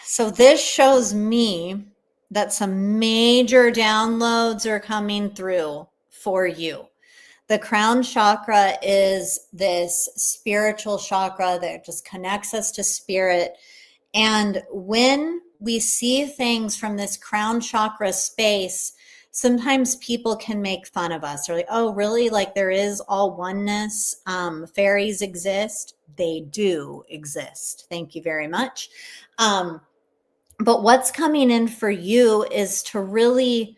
so this shows me that some major downloads are coming through for you. The crown chakra is this spiritual chakra that just connects us to spirit. And when we see things from this crown chakra space, sometimes people can make fun of us. They're like, oh, really? Like there is all oneness. Fairies exist. They do exist. Thank you very much. But what's coming in for you is to really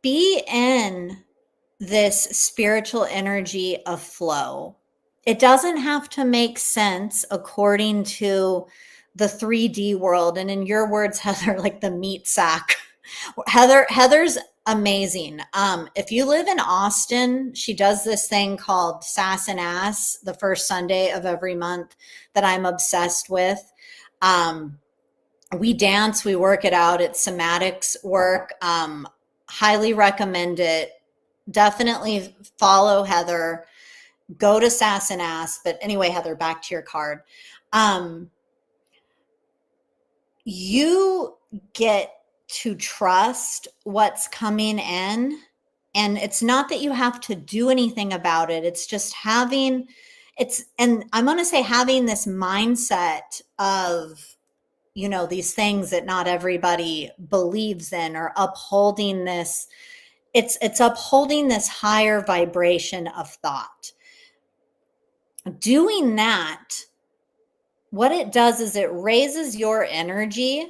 be in this spiritual energy of flow. It doesn't have to make sense according to the 3D world. And in your words, Heather, like the meat sack. Heather's amazing. If you live in Austin, she does this thing called Sass and Ass the first Sunday of every month that I'm obsessed with. We dance, we work it out. It's somatics work. Highly recommend it. Definitely follow Heather. Go to Sass and Ass. But anyway, Heather, back to your card. You get to trust what's coming in. And it's not that you have to do anything about it. It's just having this mindset of, you know, these things that not everybody believes in, or upholding this. It's upholding this higher vibration of thought. Doing that, what it does is it raises your energy,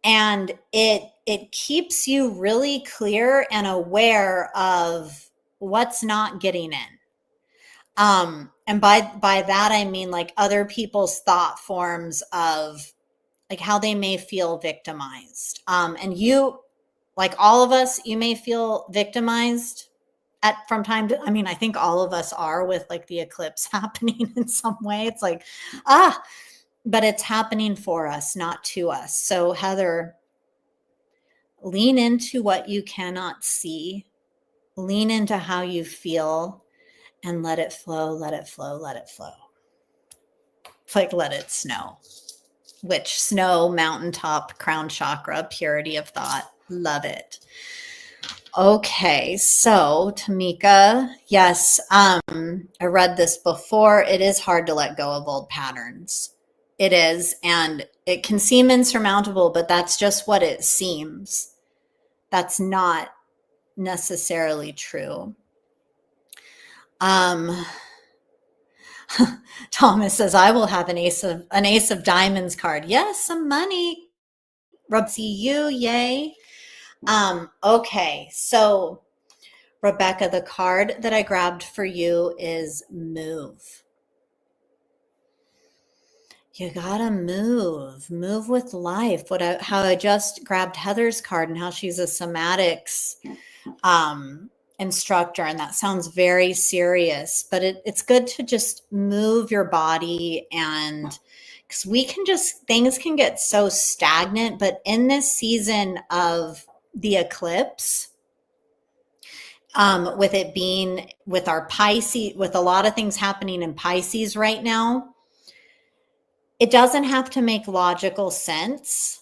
and it keeps you really clear and aware of what's not getting in. And by that I mean like other people's thought forms of like how they may feel victimized. And you, like all of us, you may feel victimized from time to, I mean, I think all of us are with like the eclipse happening in some way. It's like, but it's happening for us, not to us. So Heather, lean into what you cannot see, lean into how you feel, and let it flow, let it flow, let it flow. It's like, let it snow. Which snow, mountaintop, crown chakra, purity of thought. Love it. Okay, so Tamika, yes, I read this before. It is hard to let go of old patterns. It is, and it can seem insurmountable, but that's just what it seems. That's not necessarily true. Thomas says, I will have an ace of diamonds card. Yes, some money. Rubsy you, yay. Okay, so Rebecca, the card that I grabbed for you is move. You gotta move with life. How I just grabbed Heather's card and how she's a somatics instructor, and that sounds very serious, but it's good to just move your body, and because things can get so stagnant. But in this season of the eclipse, with it being with our Pisces, with a lot of things happening in Pisces right now, it doesn't have to make logical sense.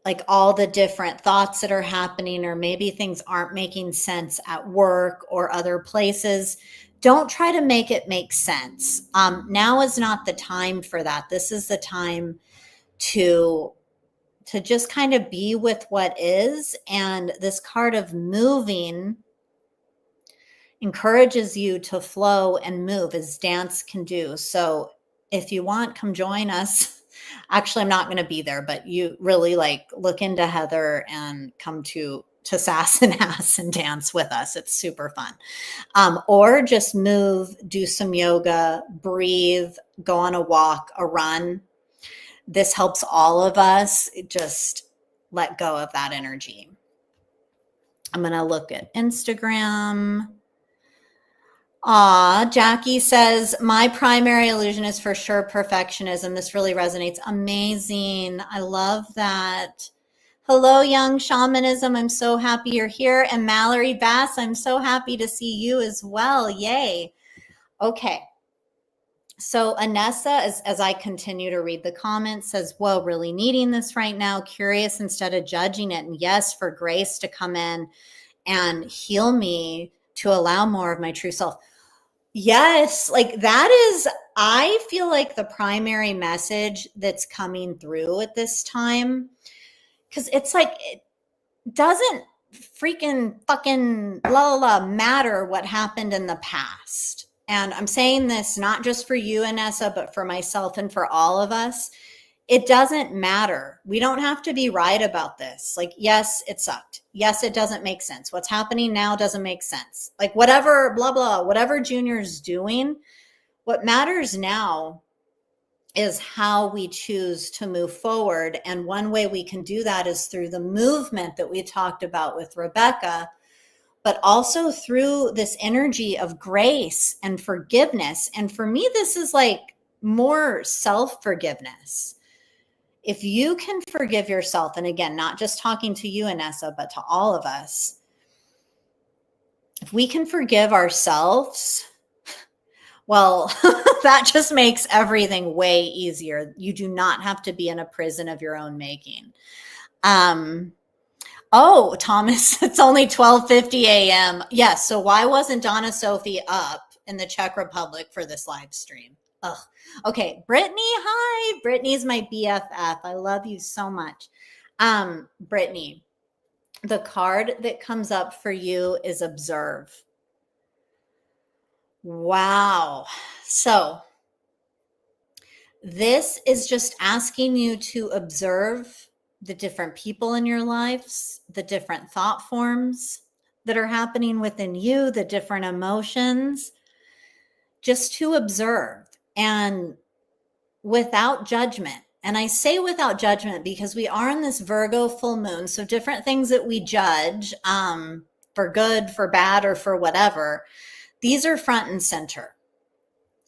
Like all the different thoughts that are happening, or maybe things aren't making sense at work or other places. Don't try to make it make sense. Now is not the time for that. This is the time to just kind of be with what is. And this card of moving encourages you to flow and move as dance can do. So if you want, come join us. Actually, I'm not going to be there, but you really like look into Heather and come to Sass and Ass and dance with us. It's super fun. Or just move, do some yoga, breathe, go on a walk, a run. This helps all of us just let go of that energy. I'm going to look at Instagram. Jackie says, my primary illusion is for sure perfectionism. This really resonates. Amazing. I love that. Hello, Young Shamanism. I'm so happy you're here. And Mallory Bass, I'm so happy to see you as well. Yay. Okay. So Anessa, as I continue to read the comments, says, whoa, really needing this right now. Curious instead of judging it. And yes, for grace to come in and heal me to allow more of my true self. Yes, like that is, I feel like the primary message that's coming through at this time, because it's like it doesn't freaking fucking blah, blah, blah matter what happened in the past. And I'm saying this not just for you, Anessa, but for myself and for all of us. It doesn't matter. We don't have to be right about this. Like, yes, it sucked. Yes, it doesn't make sense. What's happening now doesn't make sense. Like, whatever, blah, blah, whatever Junior's doing, what matters now is how we choose to move forward. And one way we can do that is through the movement that we talked about with Rebecca, but also through this energy of grace and forgiveness. And for me, this is like more self-forgiveness. If you can forgive yourself, and again, not just talking to you, Anessa, but to all of us, if we can forgive ourselves, well, that just makes everything way easier. You do not have to be in a prison of your own making. Oh, Thomas, it's only 12:50 a.m. Yes, so why wasn't Donna Sophie up in the Czech Republic for this live stream? Ugh. Okay, Brittany, hi. Brittany's my BFF. I love you so much. Brittany, the card that comes up for you is observe. Wow. So this is just asking you to observe the different people in your lives, the different thought forms that are happening within you, the different emotions, just to observe and without judgment. And I say without judgment because we are in this Virgo full moon. So different things that we judge for good, for bad, or for whatever, these are front and center.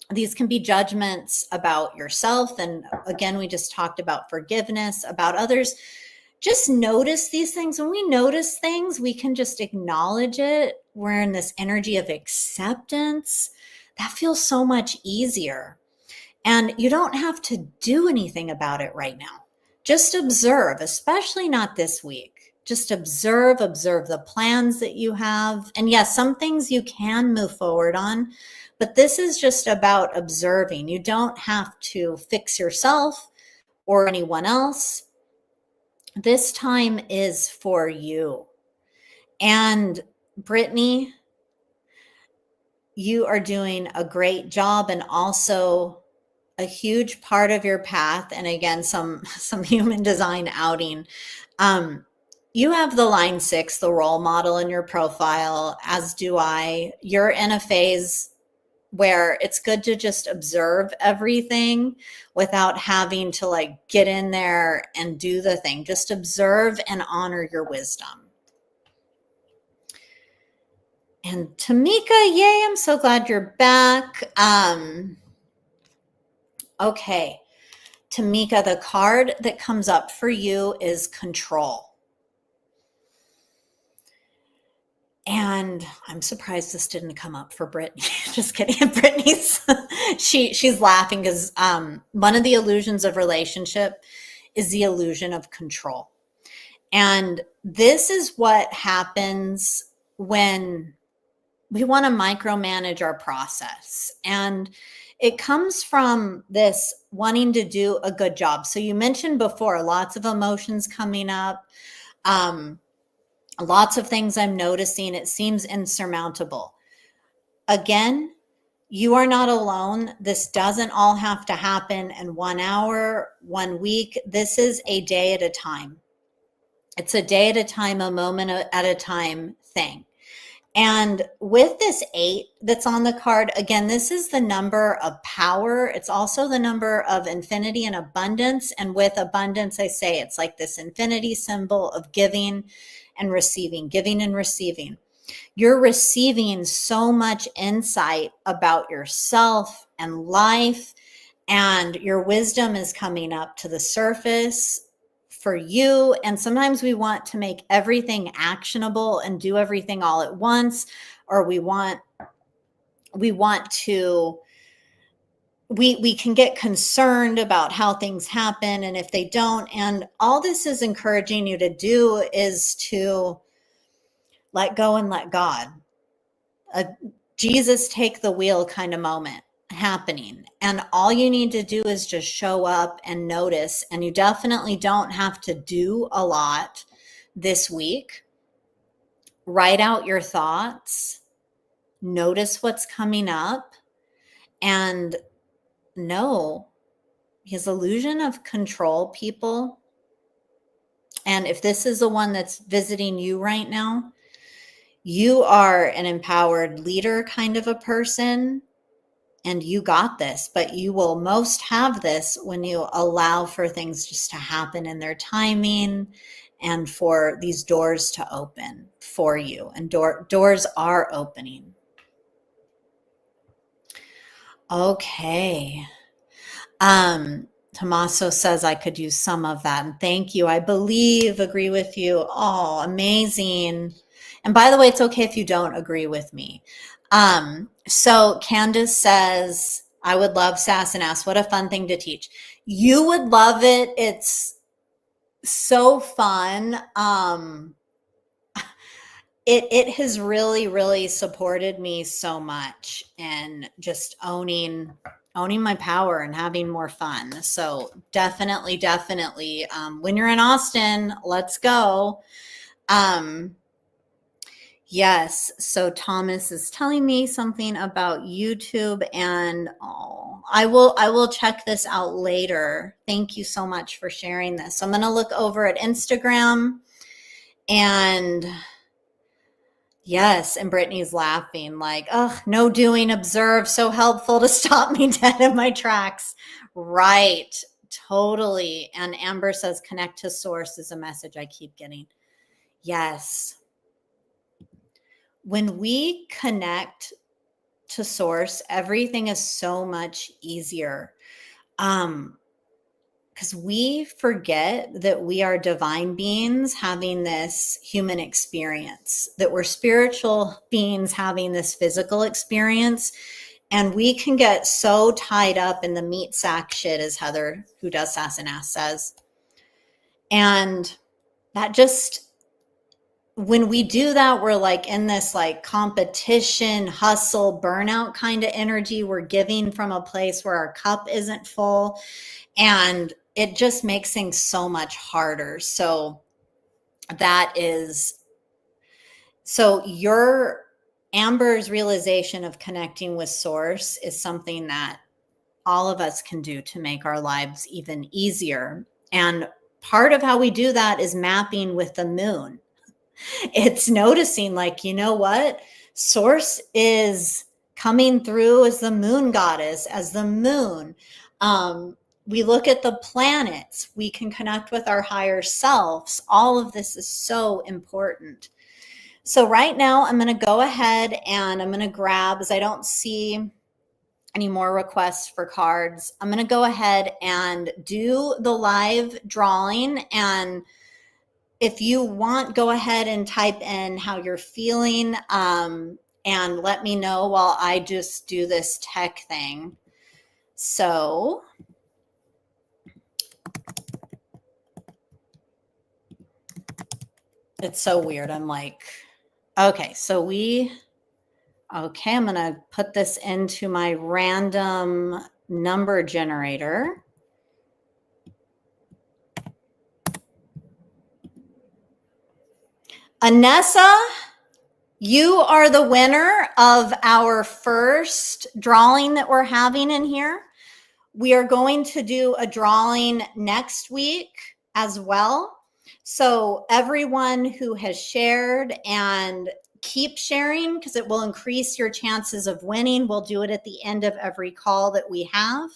These can be judgments about yourself. And again, we just talked about forgiveness, about others. Just notice these things. When we notice things, we can just acknowledge it. We're in this energy of acceptance. That feels so much easier. And you don't have to do anything about it right now. Just observe, especially not this week. Just observe the plans that you have. And yes, some things you can move forward on, but this is just about observing. You don't have to fix yourself or anyone else. This time is for you. And Brittany, you are doing a great job, and also a huge part of your path. And again, some human design outing. You have the line 6, the role model in your profile, as do I. You're in a phase where it's good to just observe everything without having to like get in there and do the thing. Just observe and honor your wisdom. And Tamika, yay, I'm so glad you're back. Okay, Tamika, the card that comes up for you is control. And I'm surprised this didn't come up for Brittany. Just kidding. Brittany's, she's laughing because one of the illusions of relationship is the illusion of control. And this is what happens when we want to micromanage our process. And it comes from this wanting to do a good job. So you mentioned before, lots of emotions coming up. Lots of things I'm noticing. It seems insurmountable. Again, you are not alone. This doesn't all have to happen in 1 hour, 1 week. This is a day at a time. It's a day at a time, a moment at a time thing. And with this 8 that's on the card, again, this is the number of power. It's also the number of infinity and abundance. And with abundance, I say it's like this infinity symbol of giving and receiving, giving and receiving. You're receiving so much insight about yourself and life, and your wisdom is coming up to the surface for you. And sometimes we want to make everything actionable and do everything all at once, or we can get concerned about how things happen and if they don't. And all this is encouraging you to do is to let go and let God. A Jesus take the wheel kind of moment happening. And all you need to do is just show up and notice. And you definitely don't have to do a lot this week. Write out your thoughts, notice what's coming up, and know his illusion of control, people. And if this is the one that's visiting you right now, you are an empowered leader kind of a person, and you got this, but you will most have this when you allow for things just to happen in their timing and for these doors to open for you. And doors are opening. Okay. Tommaso says I could use some of that. And thank you. I agree with you. Oh, amazing. And by the way, it's okay if you don't agree with me. So Candace says, I would love Sass and Ass. What a fun thing to teach. You would love it. It's so fun. It has really, really supported me so much, and just owning my power and having more fun. So definitely, when you're in Austin, let's go. Yes. So Thomas is telling me something about YouTube, and I will check this out later. Thank you so much for sharing this. So I'm going to look over at Instagram, and yes, and Brittany's laughing like, oh, no doing, observe, so helpful to stop me dead in my tracks. Right. Totally. And Amber says, connect to source is a message I keep getting. Yes. When we connect to source, everything is so much easier. Because we forget that we are divine beings having this human experience, that we're spiritual beings having this physical experience. And we can get so tied up in the meat sack shit, as Heather, who does Sass and Ass, says. And that just, when we do that, we're like in this like competition, hustle, burnout kind of energy. We're giving from a place where our cup isn't full. And it just makes things so much harder. So your Amber's realization of connecting with source is something that all of us can do to make our lives even easier. And part of how we do that is mapping with the moon. It's noticing like, you know what? Source is coming through as the moon goddess, as the moon. We look at the planets, we can connect with our higher selves. All of this is so important. So right now I'm going to go ahead and I'm going to grab, as I don't see any more requests for cards, I'm going to go ahead and do the live drawing. And if you want, go ahead and type in how you're feeling, and let me know while I just do this tech thing. So it's so weird. I'm like, okay, I'm going to put this into my random number generator. Anessa, you are the winner of our first drawing that we're having in here. We are going to do a drawing next week as well. So everyone who has shared, and keep sharing because it will increase your chances of winning. We'll do it at the end of every call that we have.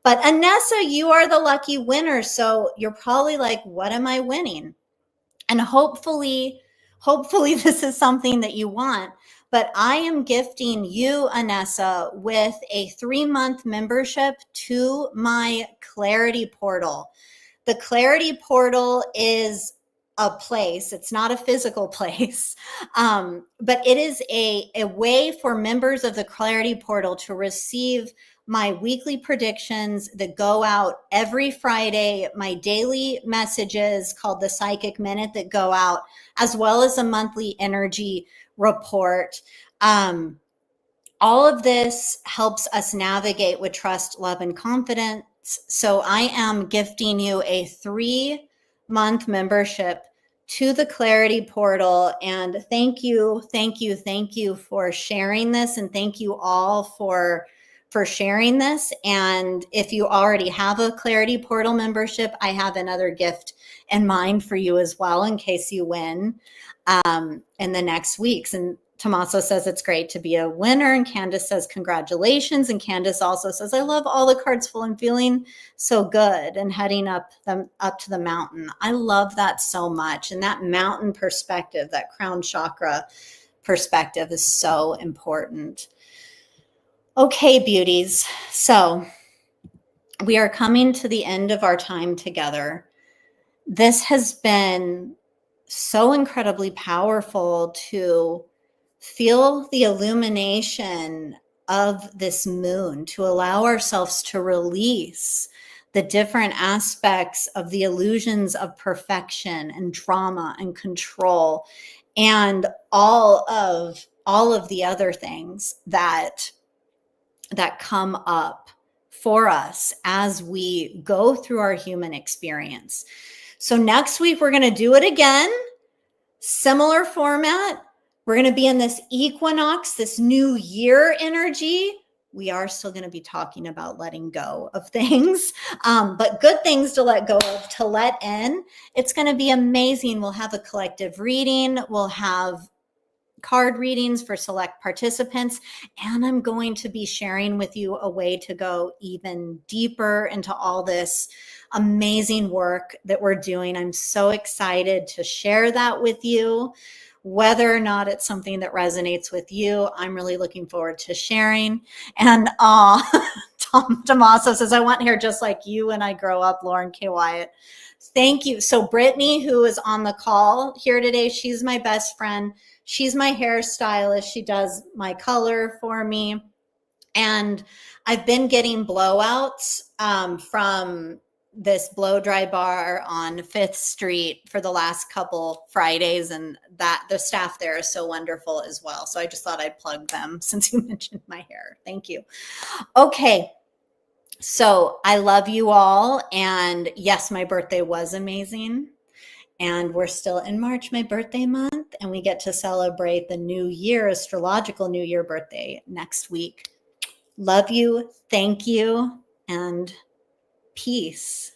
But Anessa, you are the lucky winner. So you're probably like, what am I winning? And hopefully this is something that you want. But I am gifting you, Anessa, with a 3-month membership to my Clarity Portal. The Clarity Portal is a place. It's not a physical place, but it is a way for members of the Clarity Portal to receive my weekly predictions that go out every Friday, my daily messages called the Psychic Minute that go out, as well as a monthly energy report. All of this helps us navigate with trust, love, and confidence. So I am gifting you a 3-month membership to the Clarity Portal. And thank you for sharing this. And thank you all for sharing this. And if you already have a Clarity Portal membership, I have another gift in mind for you as well, in case you win in the next weeks. And Tommaso says it's great to be a winner. And Candace says, congratulations. And Candace also says, I love all the cards full and feeling so good and heading up to the mountain. I love that so much. And that mountain perspective, that crown chakra perspective is so important. Okay, beauties. So we are coming to the end of our time together. This has been so incredibly powerful to feel the illumination of this moon, to allow ourselves to release the different aspects of the illusions of perfection and drama and control and all of the other things that come up for us as we go through our human experience. So next week, we're going to do it again. Similar format. We're going to be in this equinox, this new year energy. We are still going to be talking about letting go of things, but good things to let go of, to let in. It's going to be amazing. We'll have a collective reading. We'll have card readings for select participants. And I'm going to be sharing with you a way to go even deeper into all this amazing work that we're doing. I'm so excited to share that with you. Whether or not it's something that resonates with you, I'm really looking forward to sharing. And Tommaso says, I want hair just like you when I grow up, Lauren K. Wyatt. Thank you. So Brittany, who is on the call here today, she's my best friend. She's my hairstylist. She does my color for me. And I've been getting blowouts from this blow dry bar on 5th Street for the last couple Fridays, and that the staff there is so wonderful as well. So I just thought I'd plug them since you mentioned my hair. Thank you. Okay. So I love you all. And yes, my birthday was amazing. And we're still in March, my birthday month, and we get to celebrate the new year, astrological new year birthday next week. Love you. Thank you. And peace.